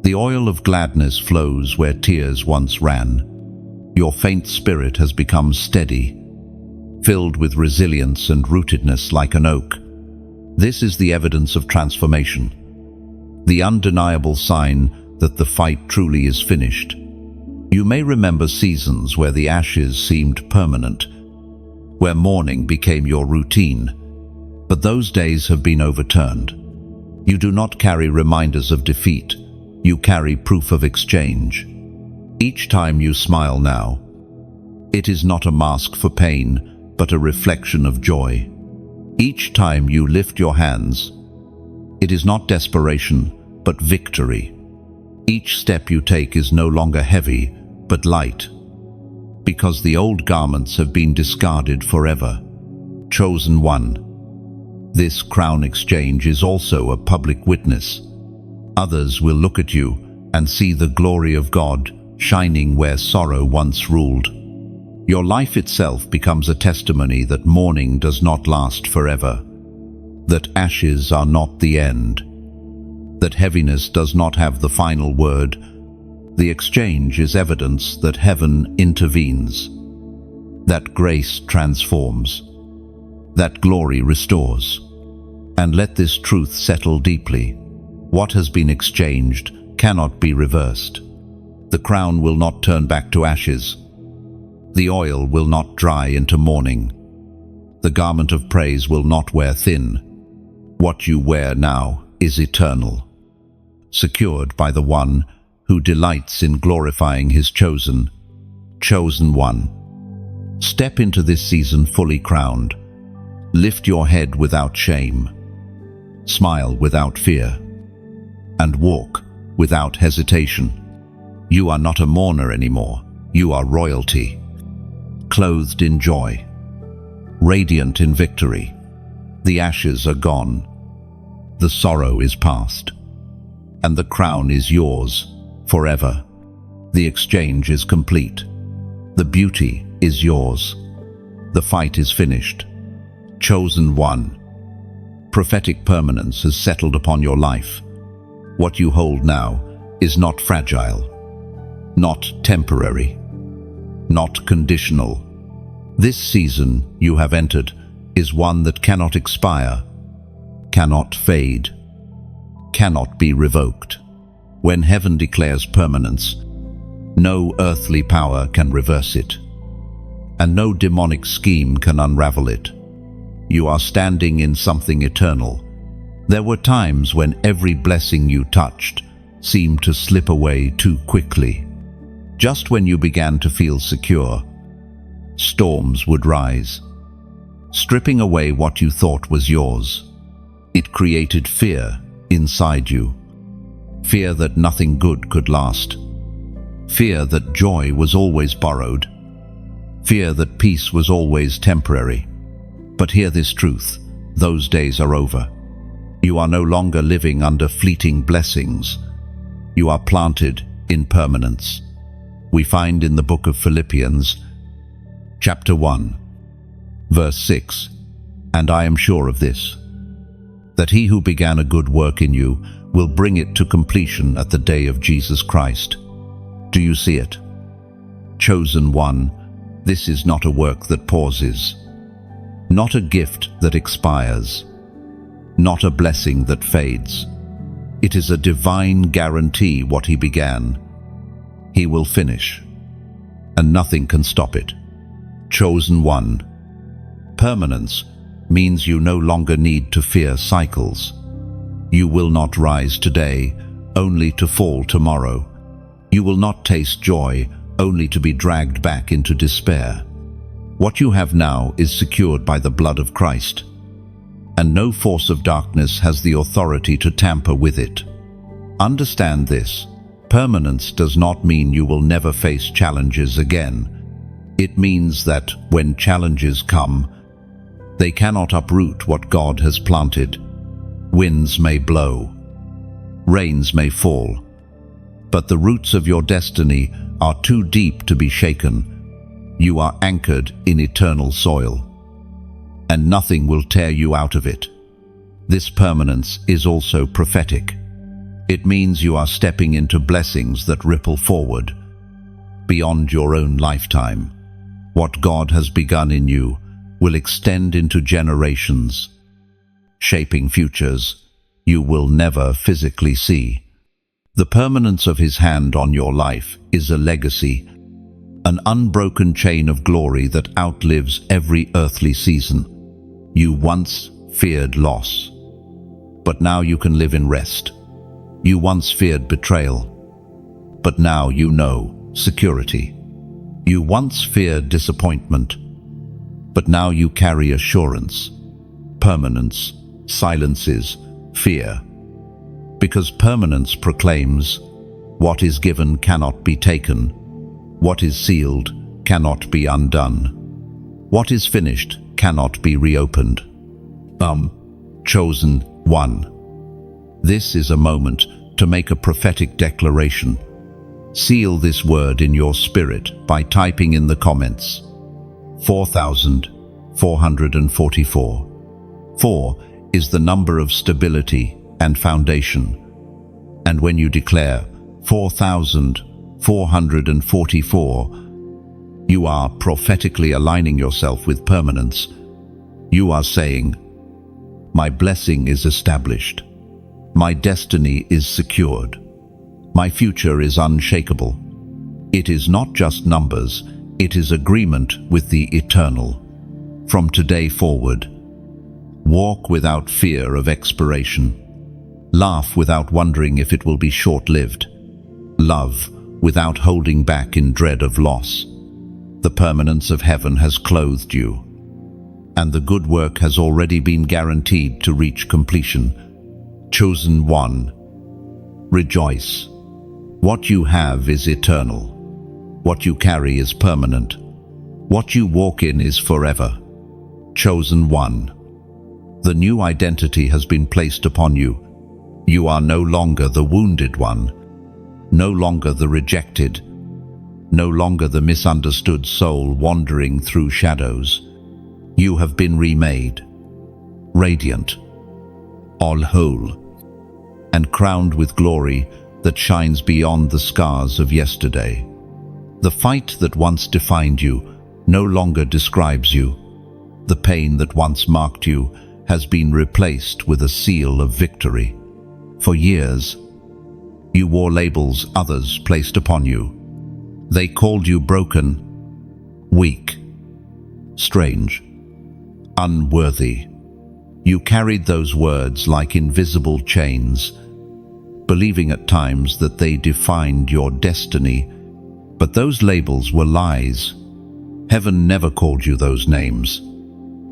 The oil of gladness flows where tears once ran. Your faint spirit has become steady, filled with resilience and rootedness like an oak. This is the evidence of transformation, the undeniable sign that the fight truly is finished. You may remember seasons where the ashes seemed permanent, where mourning became your routine, but those days have been overturned. You do not carry reminders of defeat, you carry proof of exchange. Each time you smile now, it is not a mask for pain, but a reflection of joy. Each time you lift your hands, it is not desperation, but victory. Each step you take is no longer heavy, but light, because the old garments have been discarded forever. Chosen one, this crown exchange is also a public witness. Others will look at you and see the glory of God shining where sorrow once ruled. Your life itself becomes a testimony that mourning does not last forever, that ashes are not the end, that heaviness does not have the final word. The exchange is evidence that heaven intervenes, that grace transforms, that glory restores. And let this truth settle deeply. What has been exchanged cannot be reversed. The crown will not turn back to ashes. The oil will not dry into mourning. The garment of praise will not wear thin. What you wear now is eternal, secured by the one who delights in glorifying his chosen one. Step into this season fully crowned. Lift your head without shame. Smile without fear. And walk without hesitation. You are not a mourner anymore. You are royalty, clothed in joy, radiant in victory. The ashes are gone. The sorrow is past. And the crown is yours forever. The exchange is complete. The beauty is yours. The fight is finished. Chosen one. Prophetic permanence has settled upon your life. What you hold now is not fragile, not temporary, not conditional. This season you have entered is one that cannot expire, cannot fade, cannot be revoked. When heaven declares permanence, no earthly power can reverse it, and no demonic scheme can unravel it. You are standing in something eternal. There were times when every blessing you touched seemed to slip away too quickly. Just when you began to feel secure, storms would rise, stripping away what you thought was yours. It created fear inside you, fear that nothing good could last, fear that joy was always borrowed, fear that peace was always temporary. But hear this truth, those days are over. You are no longer living under fleeting blessings. You are planted in permanence. We find in the book of Philippians, chapter 1, verse 6, "And I am sure of this, that he who began a good work in you will bring it to completion at the day of Jesus Christ." Do you see it? Chosen one, this is not a work that pauses, not a gift that expires, not a blessing that fades. It is a divine guarantee. What he began, he will finish, and nothing can stop it. Chosen one. Permanence means you no longer need to fear cycles. You will not rise today, only to fall tomorrow. You will not taste joy, only to be dragged back into despair. What you have now is secured by the blood of Christ, and no force of darkness has the authority to tamper with it. Understand this. Permanence does not mean you will never face challenges again. It means that when challenges come, they cannot uproot what God has planted. Winds may blow, rains may fall, but the roots of your destiny are too deep to be shaken. You are anchored in eternal soil, and nothing will tear you out of it. This permanence is also prophetic. It means you are stepping into blessings that ripple forward, beyond your own lifetime. What God has begun in you will extend into generations, shaping futures you will never physically see. The permanence of his hand on your life is a legacy, an unbroken chain of glory that outlives every earthly season. You once feared loss, but now you can live in rest. You once feared betrayal, but now you know security. You once feared disappointment, but now you carry assurance. Permanence silences fear, because permanence proclaims, what is given cannot be taken, what is sealed cannot be undone, what is finished cannot be reopened. Chosen one. This is a moment to make a prophetic declaration. Seal this word in your spirit by typing in the comments, 4,444. 4 is the number of stability and foundation. And when you declare 4,444, you are prophetically aligning yourself with permanence. You are saying, my blessing is established. My destiny is secured. My future is unshakable. It is not just numbers, it is agreement with the eternal. From today forward, walk without fear of expiration. Laugh without wondering if it will be short-lived. Love without holding back in dread of loss. The permanence of heaven has clothed you, and the good work has already been guaranteed to reach completion. Chosen one, rejoice. What you have is eternal. What you carry is permanent. What you walk in is forever. Chosen one, the new identity has been placed upon you. You are no longer the wounded one, no longer the rejected, no longer the misunderstood soul wandering through shadows. You have been remade, radiant, all whole, and crowned with glory that shines beyond the scars of yesterday. The fight that once defined you no longer describes you. The pain that once marked you has been replaced with a seal of victory. For years, you wore labels others placed upon you. They called you broken, weak, strange, unworthy. You carried those words like invisible chains, believing at times that they defined your destiny. But those labels were lies. Heaven never called you those names.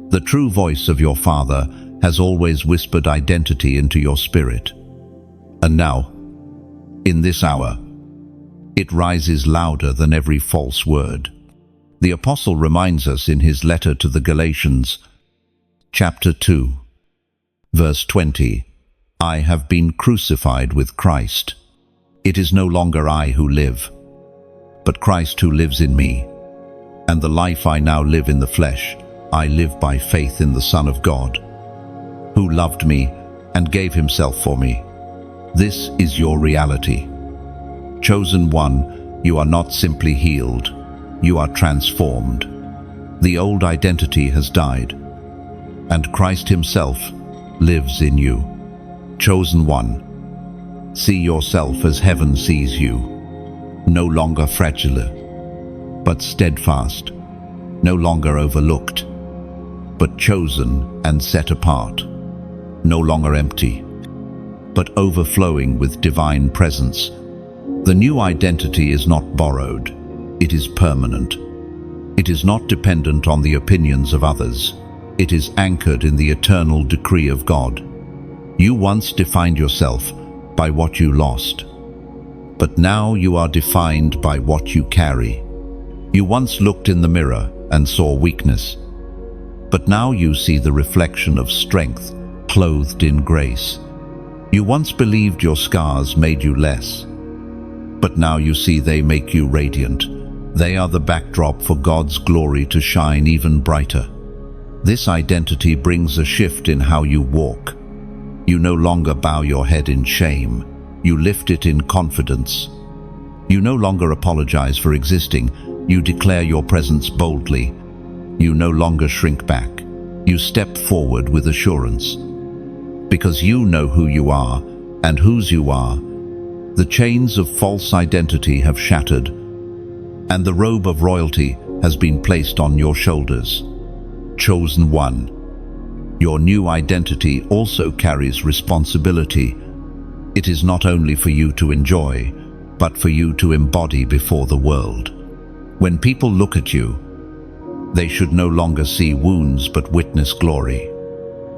The true voice of your Father has always whispered identity into your spirit. And now, in this hour, it rises louder than every false word. The Apostle reminds us in his letter to the Galatians, chapter 2, verse 20, I have been crucified with Christ. It is no longer I who live, but Christ who lives in me. And the life I now live in the flesh, I live by faith in the Son of God, who loved me and gave himself for me. This is your reality. Chosen one, you are not simply healed, you are transformed. The old identity has died, and Christ himself lives in you. Chosen one, see yourself as heaven sees you, no longer fragile, but steadfast, no longer overlooked, but chosen and set apart, no longer empty, but overflowing with divine presence. The new identity is not borrowed, it is permanent. It is not dependent on the opinions of others. It is anchored in the eternal decree of God. You once defined yourself by what you lost, but now you are defined by what you carry. You once looked in the mirror and saw weakness, but now you see the reflection of strength clothed in grace. You once believed your scars made you less, but now you see they make you radiant. They are the backdrop for God's glory to shine even brighter. This identity brings a shift in how you walk. You no longer bow your head in shame. You lift it in confidence. You no longer apologize for existing. You declare your presence boldly. You no longer shrink back. You step forward with assurance. Because you know who you are and whose you are. The chains of false identity have shattered, and the robe of royalty has been placed on your shoulders. Chosen one, your new identity also carries responsibility. It is not only for you to enjoy, but for you to embody before the world. When people look at you, they should no longer see wounds but witness glory.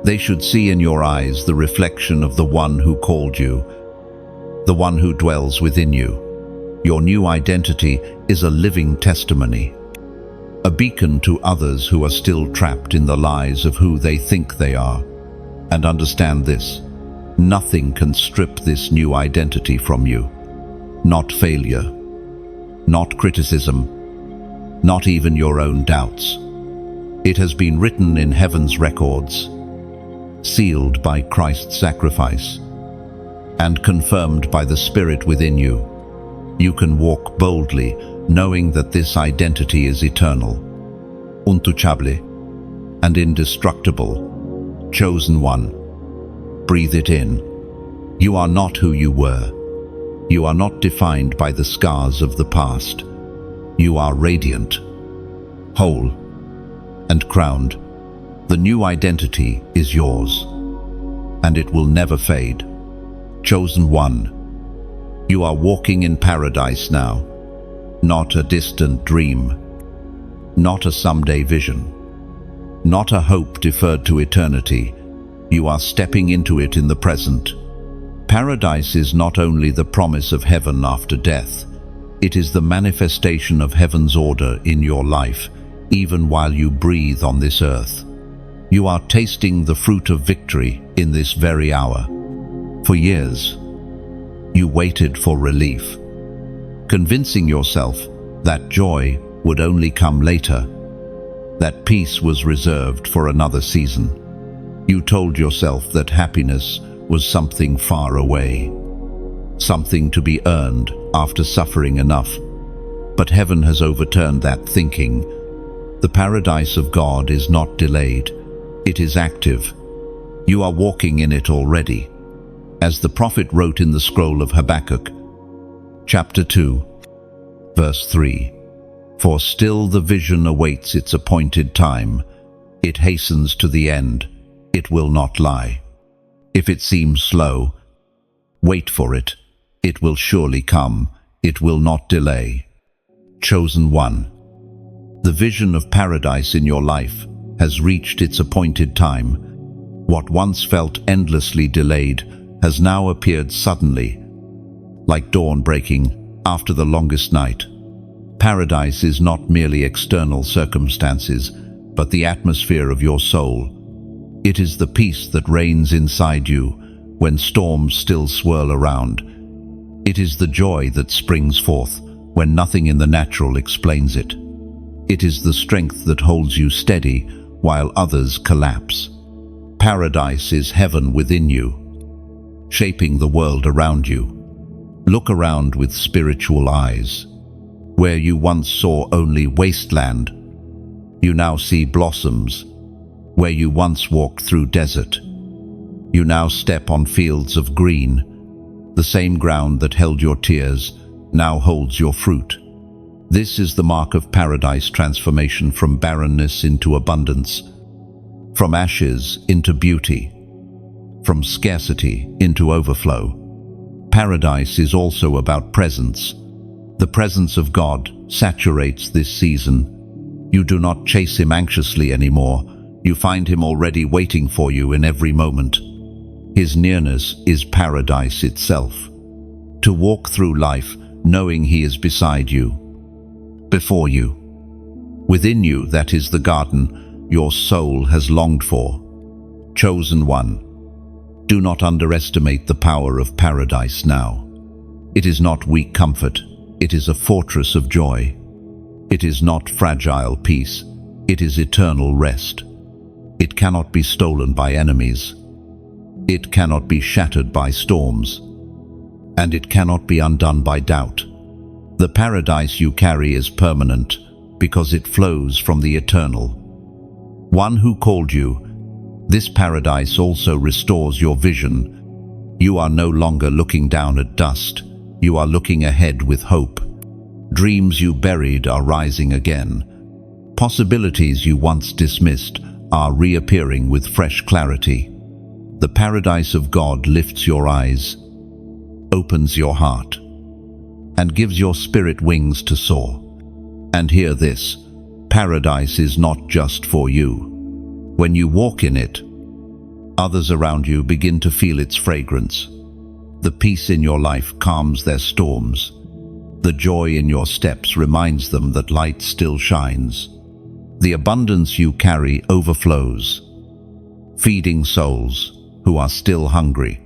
They should see in your eyes the reflection of the one who called you, the one who dwells within you. Your new identity is a living testimony, a beacon to others who are still trapped in the lies of who they think they are. And understand this, nothing can strip this new identity from you. Not failure, not criticism, not even your own doubts. It has been written in heaven's records, sealed by Christ's sacrifice, and confirmed by the Spirit within you. You can walk boldly, knowing that this identity is eternal, untouchable, and indestructible, chosen one. Breathe it in. You are not who you were. You are not defined by the scars of the past. You are radiant, whole, and crowned. The new identity is yours, and it will never fade. Chosen one. You are walking in paradise now, not a distant dream, not a someday vision, not a hope deferred to eternity. You are stepping into it in the present. Paradise is not only the promise of heaven after death, it is the manifestation of heaven's order in your life, even while you breathe on this earth. You are tasting the fruit of victory in this very hour. For years, you waited for relief, convincing yourself that joy would only come later, that peace was reserved for another season. You told yourself that happiness was something far away, something to be earned after suffering enough. But heaven has overturned that thinking. The paradise of God is not delayed, it is active. You are walking in it already. As the prophet wrote in the scroll of Habakkuk, chapter 2, verse 3, "For still the vision awaits its appointed time. It hastens to the end. It will not lie. If it seems slow, wait for it. It will surely come. It will not delay." Chosen one. The vision of paradise in your life has reached its appointed time. What once felt endlessly delayed has now appeared suddenly, like dawn breaking after the longest night. Paradise is not merely external circumstances, but the atmosphere of your soul. It is the peace that reigns inside you when storms still swirl around. It is the joy that springs forth when nothing in the natural explains it. It is the strength that holds you steady while others collapse. Paradise is heaven within you, shaping the world around you. Look around with spiritual eyes. Where you once saw only wasteland, you now see blossoms. Where you once walked through desert, you now step on fields of green. The same ground that held your tears now holds your fruit. This is the mark of paradise transformation, from barrenness into abundance, from ashes into beauty, from scarcity into overflow. Paradise is also about presence. The presence of God saturates this season. You do not chase him anxiously anymore. You find him already waiting for you in every moment. His nearness is paradise itself. To walk through life knowing he is beside you, before you, within you, that is the garden your soul has longed for. Chosen one. Do not underestimate the power of paradise now. It is not weak comfort. It is a fortress of joy. It is not fragile peace. It is eternal rest. It cannot be stolen by enemies. It cannot be shattered by storms. And it cannot be undone by doubt. The paradise you carry is permanent because it flows from the eternal. One who called you. This paradise also restores your vision. You are no longer looking down at dust. You are looking ahead with hope. Dreams you buried are rising again. Possibilities you once dismissed are reappearing with fresh clarity. The paradise of God lifts your eyes, opens your heart, and gives your spirit wings to soar. And hear this, paradise is not just for you. When you walk in it, others around you begin to feel its fragrance. The peace in your life calms their storms. The joy in your steps reminds them that light still shines. The abundance you carry overflows, feeding souls who are still hungry.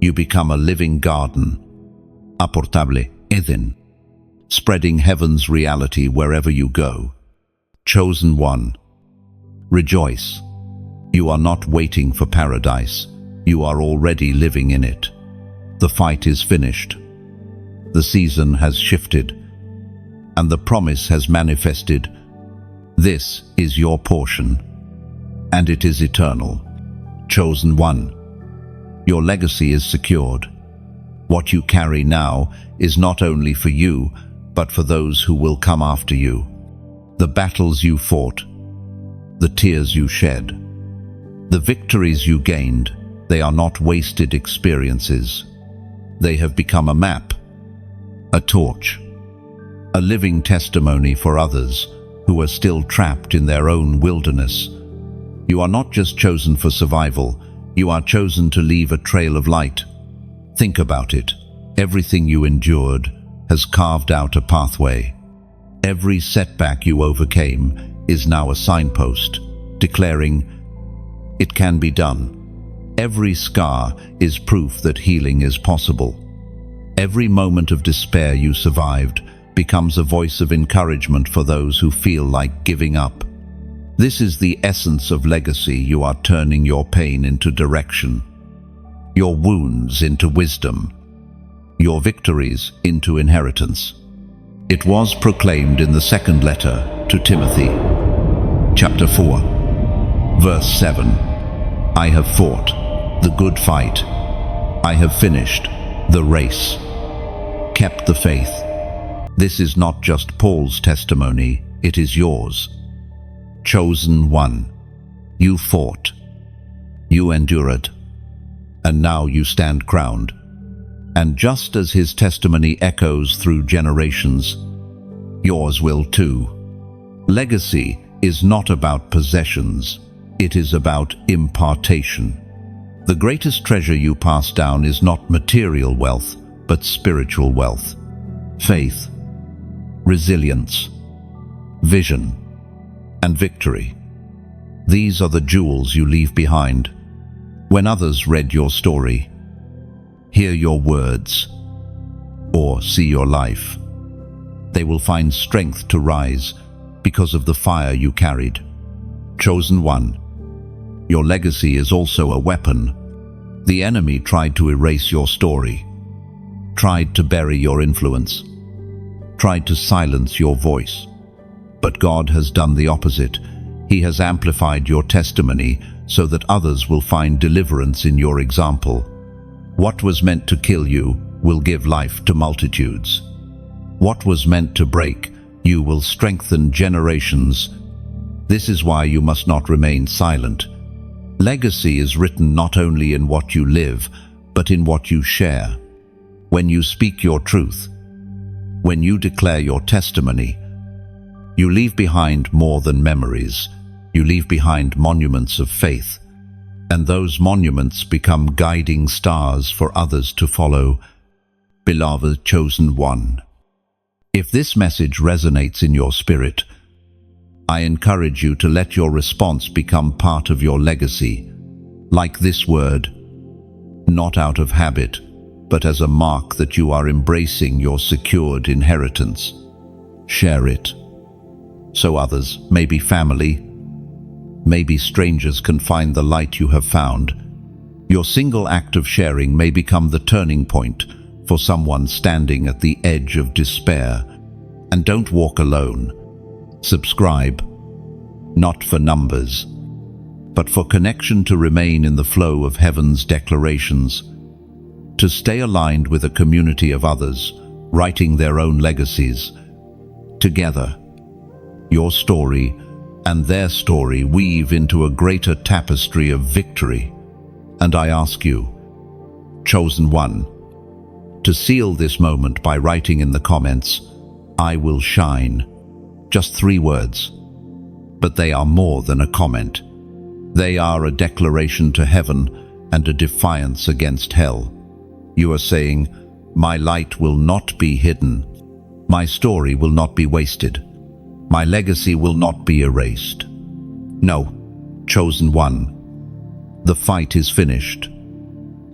You become a living garden, apportable Eden, spreading heaven's reality wherever you go. Chosen one. Rejoice. You are not waiting for paradise. You are already living in it. The fight is finished. The season has shifted, and the promise has manifested. This is your portion, and it is eternal. Chosen one. Your legacy is secured. What you carry now is not only for you, but for those who will come after you. The battles you fought, the tears you shed, the victories you gained, they are not wasted experiences. They have become a map, a torch, a living testimony for others who are still trapped in their own wilderness. You are not just chosen for survival, you are chosen to leave a trail of light. Think about it. Everything you endured has carved out a pathway. Every setback you overcame is now a signpost, declaring, "It can be done." Every scar is proof that healing is possible. Every moment of despair you survived becomes a voice of encouragement for those who feel like giving up. This is the essence of legacy. You are turning your pain into direction, your wounds into wisdom, your victories into inheritance. It was proclaimed in the second letter to Timothy, chapter 4, verse 7. I have fought the good fight. I have finished the race, kept the faith. This is not just Paul's testimony, it is yours. Chosen one. You fought. You endured. And now you stand crowned. And just as his testimony echoes through generations, yours will too. Legacy is not about possessions, it is about impartation. The greatest treasure you pass down is not material wealth, but spiritual wealth. Faith, resilience, vision, and victory. These are the jewels you leave behind. When others read your story, hear your words, or see your life, they will find strength to rise because of the fire you carried. Chosen one. Your legacy is also a weapon. The enemy tried to erase your story, tried to bury your influence, tried to silence your voice. But God has done the opposite. He has amplified your testimony so that others will find deliverance in your example. What was meant to kill you will give life to multitudes. What was meant to break you will strengthen generations. This is why you must not remain silent. Legacy is written not only in what you live, but in what you share. When you speak your truth, when you declare your testimony, you leave behind more than memories. You leave behind monuments of faith, and those monuments become guiding stars for others to follow. Beloved chosen one, if this message resonates in your spirit, I encourage you to let your response become part of your legacy, like this word, not out of habit, but as a mark that you are embracing your secured inheritance. Share it, so others, maybe family, maybe strangers, can find the light you have found. Your single act of sharing may become the turning point for someone standing at the edge of despair. And don't walk alone. Subscribe, not for numbers, but for connection, to remain in the flow of heaven's declarations, to stay aligned with a community of others, writing their own legacies. Together, your story and their story weave into a greater tapestry of victory. And I ask you, chosen one, to seal this moment by writing in the comments, I will shine. Just 3 words. But they are more than a comment. They are a declaration to heaven and a defiance against hell. You are saying, my light will not be hidden. My story will not be wasted. My legacy will not be erased. No, chosen one, the fight is finished,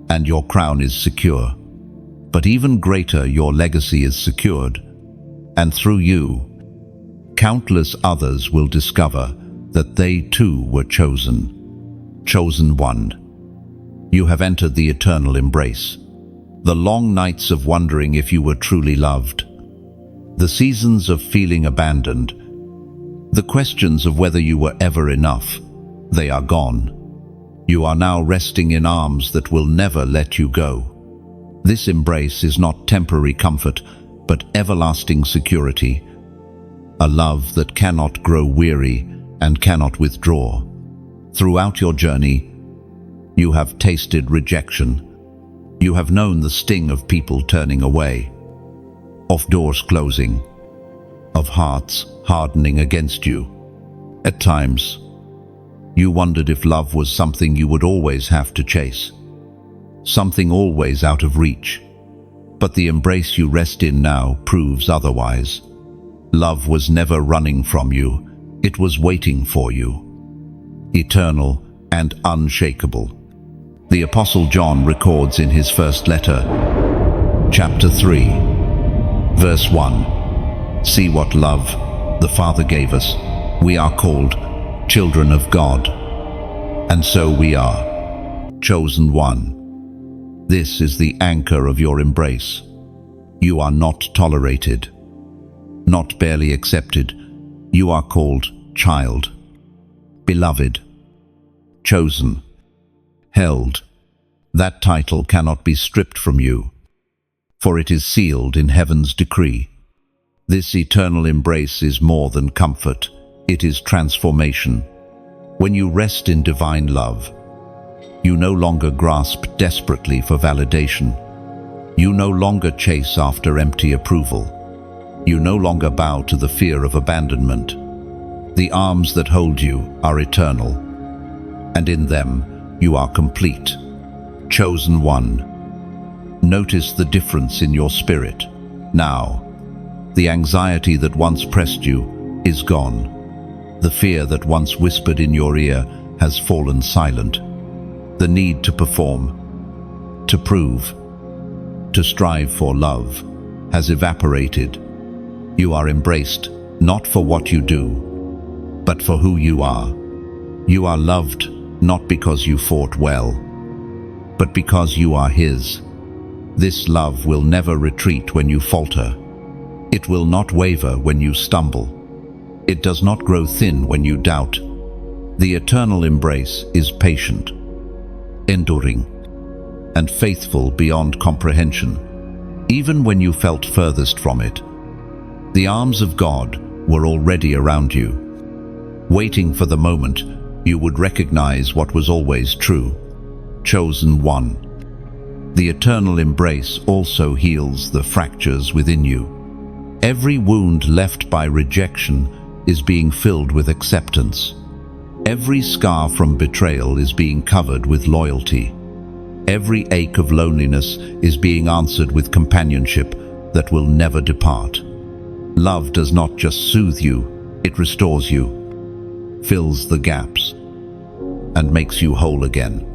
and your crown is secure. But even greater, your legacy is secured, and through you, countless others will discover that they too were chosen. Chosen one. You have entered the eternal embrace. The long nights of wondering if you were truly loved. The seasons of feeling abandoned. The questions of whether you were ever enough. They are gone. You are now resting in arms that will never let you go. This embrace is not temporary comfort, but everlasting security. A love that cannot grow weary and cannot withdraw. Throughout your journey, you have tasted rejection. You have known the sting of people turning away, of doors closing, of hearts hardening against you. At times, you wondered if love was something you would always have to chase, something always out of reach. But the embrace you rest in now proves otherwise. Love was never running from you, it was waiting for you. Eternal and unshakable. The Apostle John records in his first letter, chapter 3, verse 1, "See what love the Father gave us. We are called children of God. And so we are, chosen one." This is the anchor of your embrace. You are not tolerated, not barely accepted. You are called child, beloved, chosen, held. That title cannot be stripped from you, for it is sealed in heaven's decree. This eternal embrace is more than comfort, it is transformation. When you rest in divine love, you no longer grasp desperately for validation. You no longer chase after empty approval. You no longer bow to the fear of abandonment. The arms that hold you are eternal, and in them you are complete. Chosen one. Notice the difference in your spirit. Now, the anxiety that once pressed you is gone. The fear that once whispered in your ear has fallen silent. The need to perform, to prove, to strive for love has evaporated. You are embraced not for what you do, but for who you are. You are loved not because you fought well, but because you are His. This love will never retreat when you falter. It will not waver when you stumble. It does not grow thin when you doubt. The eternal embrace is patient, enduring, and faithful beyond comprehension. Even when you felt furthest from it, the arms of God were already around you, waiting for the moment you would recognize what was always true. Chosen one. The eternal embrace also heals the fractures within you. Every wound left by rejection is being filled with acceptance. Every scar from betrayal is being covered with loyalty. Every ache of loneliness is being answered with companionship that will never depart. Love does not just soothe you, it restores you, fills the gaps, and makes you whole again.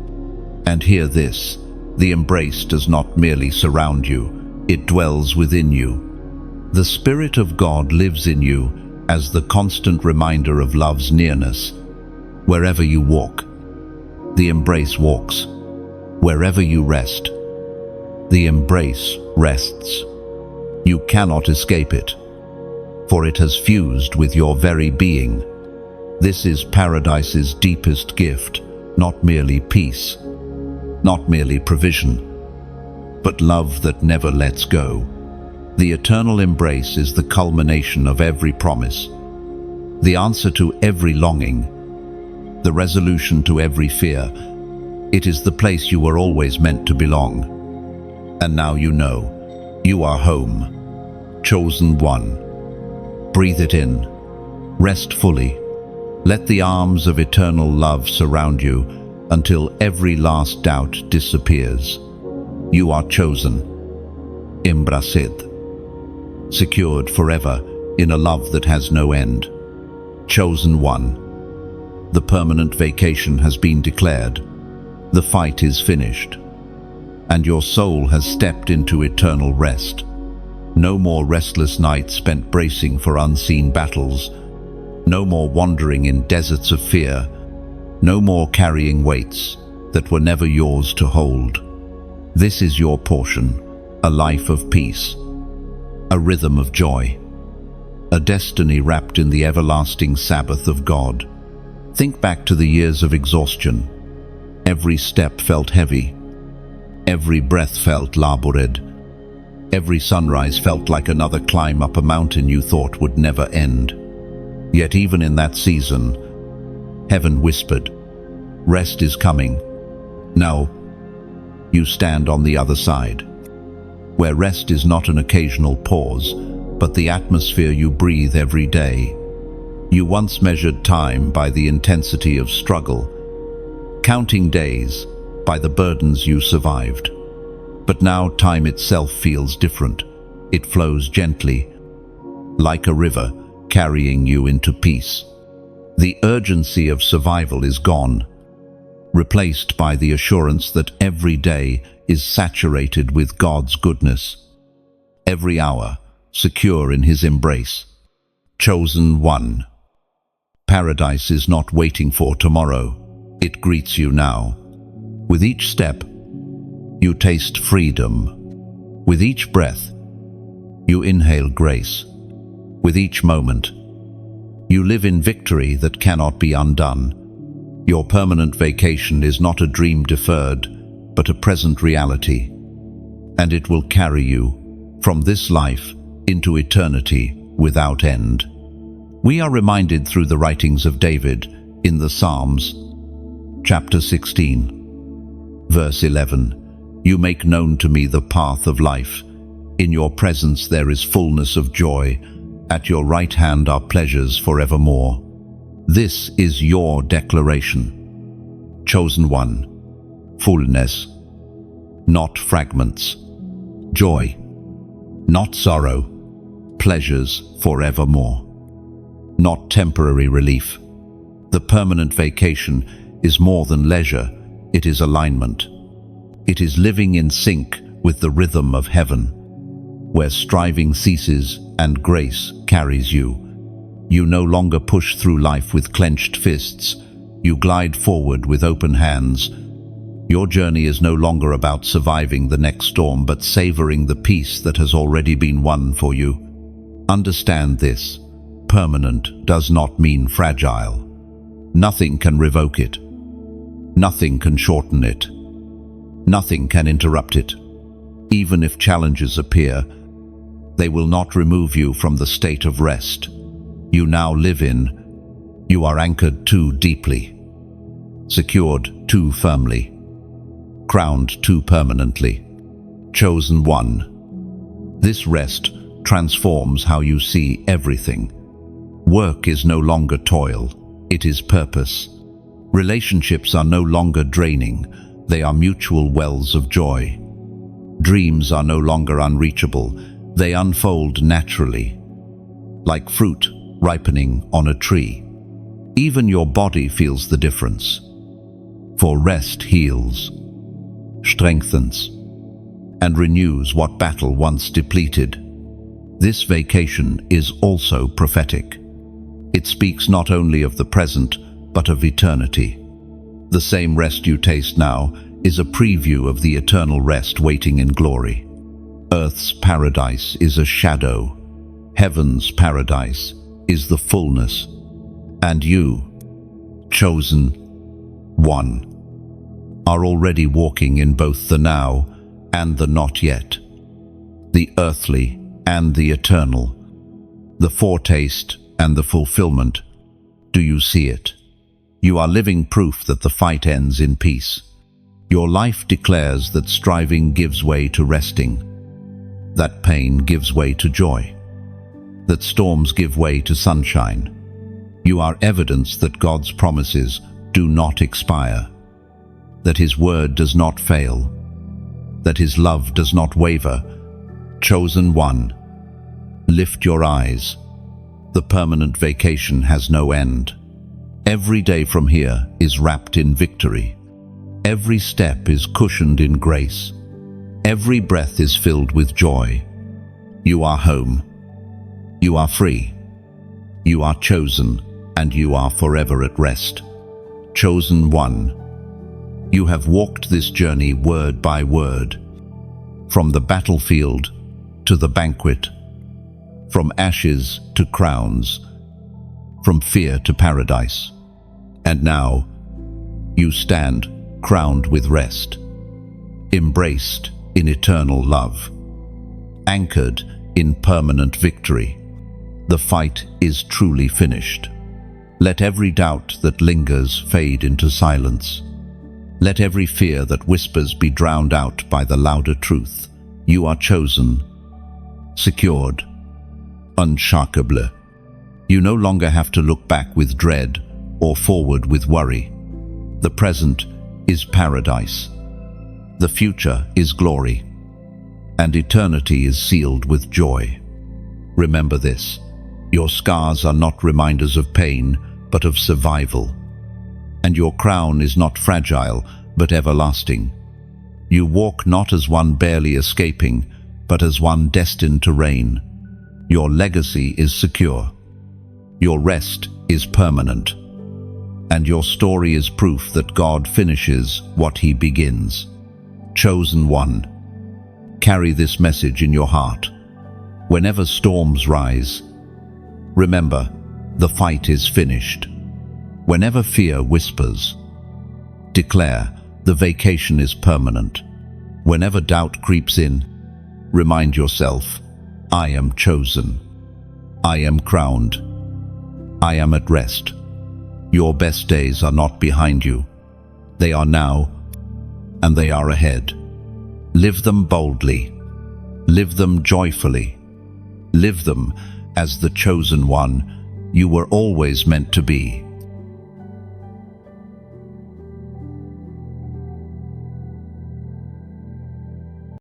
And hear this, the embrace does not merely surround you, it dwells within you. The Spirit of God lives in you as the constant reminder of love's nearness. Wherever you walk, the embrace walks. Wherever you rest, the embrace rests. You cannot escape it, for it has fused with your very being. This is paradise's deepest gift, not merely peace, not merely provision, but love that never lets go. The eternal embrace is the culmination of every promise, the answer to every longing, the resolution to every fear. It is the place you were always meant to belong. And now you know, you are home, chosen one. Breathe it in, rest fully. Let the arms of eternal love surround you until every last doubt disappears. You are chosen, embraced, secured forever in a love that has no end. Chosen one. The permanent vacation has been declared. The fight is finished, and your soul has stepped into eternal rest. No more restless nights spent bracing for unseen battles. No more wandering in deserts of fear. No more carrying weights that were never yours to hold. This is your portion, a life of peace, a rhythm of joy, a destiny wrapped in the everlasting Sabbath of God. Think back to the years of exhaustion. Every step felt heavy. Every breath felt labored. Every sunrise felt like another climb up a mountain you thought would never end. Yet even in that season, heaven whispered, "Rest is coming." Now, you stand on the other side, where rest is not an occasional pause, but the atmosphere you breathe every day. You once measured time by the intensity of struggle, counting days by the burdens you survived. But now time itself feels different. It flows gently, like a river, carrying you into peace. The urgency of survival is gone, replaced by the assurance that every day is saturated with God's goodness. Every hour, secure in His embrace. Chosen one. Paradise is not waiting for tomorrow. It greets you now. With each step, you taste freedom. With each breath, you inhale grace. With each moment, you live in victory that cannot be undone. Your permanent vacation is not a dream deferred, but a present reality, and it will carry you from this life into eternity without end. We are reminded through the writings of David in the Psalms, chapter 16, verse 11, "You make known to me the path of life. In your presence there is fullness of joy. At your right hand are pleasures forevermore." This is your declaration. Chosen one. Fullness, not fragments. Joy, not sorrow. Pleasures forevermore, not temporary relief. The permanent vacation is more than leisure. It is alignment. It is living in sync with the rhythm of heaven, where striving ceases and grace carries you. You no longer push through life with clenched fists. You glide forward with open hands. Your journey is no longer about surviving the next storm, but savoring the peace that has already been won for you. Understand this. Permanent does not mean fragile. Nothing can revoke it. Nothing can shorten it. Nothing can interrupt it. Even if challenges appear, they will not remove you from the state of rest you now live in. You are anchored too deeply, secured too firmly, crowned too permanently. Chosen one. This rest transforms how you see everything. Work is no longer toil, it is purpose. Relationships are no longer draining, they are mutual wells of joy. Dreams are no longer unreachable, they unfold naturally, like fruit ripening on a tree. Even your body feels the difference. For rest heals, strengthens, and renews what battle once depleted. This vacation is also prophetic. It speaks not only of the present, but of eternity. The same rest you taste now is a preview of the eternal rest waiting in glory. Earth's paradise is a shadow. Heaven's paradise is the fullness. And you, chosen one, are already walking in both the now and the not yet, the earthly and the eternal, the foretaste and the fulfillment. Do you see it? You are living proof that the fight ends in peace. Your life declares that striving gives way to resting, that pain gives way to joy, that storms give way to sunshine. You are evidence that God's promises do not expire, that His word does not fail, that His love does not waver. Chosen one, lift your eyes. The permanent vacation has no end. Every day from here is wrapped in victory. Every step is cushioned in grace. Every breath is filled with joy. You are home. You are free. You are chosen. and you are forever at rest. Chosen one, you have walked this journey word by word, from the battlefield to the banquet, from ashes to crowns, from fear to paradise. And now, you stand crowned with rest, embraced in eternal love, anchored in permanent victory. The fight is truly finished. Let every doubt that lingers fade into silence. Let every fear that whispers be drowned out by the louder truth. You are chosen, secured, unshakable. You no longer have to look back with dread or forward with worry. The present is paradise. The future is glory. And eternity is sealed with joy. Remember this: your scars are not reminders of pain, but of survival. And your crown is not fragile, but everlasting. You walk not as one barely escaping, but as one destined to reign. Your legacy is secure. Your rest is permanent. And your story is proof that God finishes what He begins. Chosen one, carry this message in your heart. Whenever storms rise, remember, the fight is finished. Whenever fear whispers, declare, the vacation is permanent. Whenever doubt creeps in, remind yourself, I am chosen. I am crowned. I am at rest. Your best days are not behind you. They are now, and they are ahead. Live them boldly. Live them joyfully. Live them as the chosen one you were always meant to be.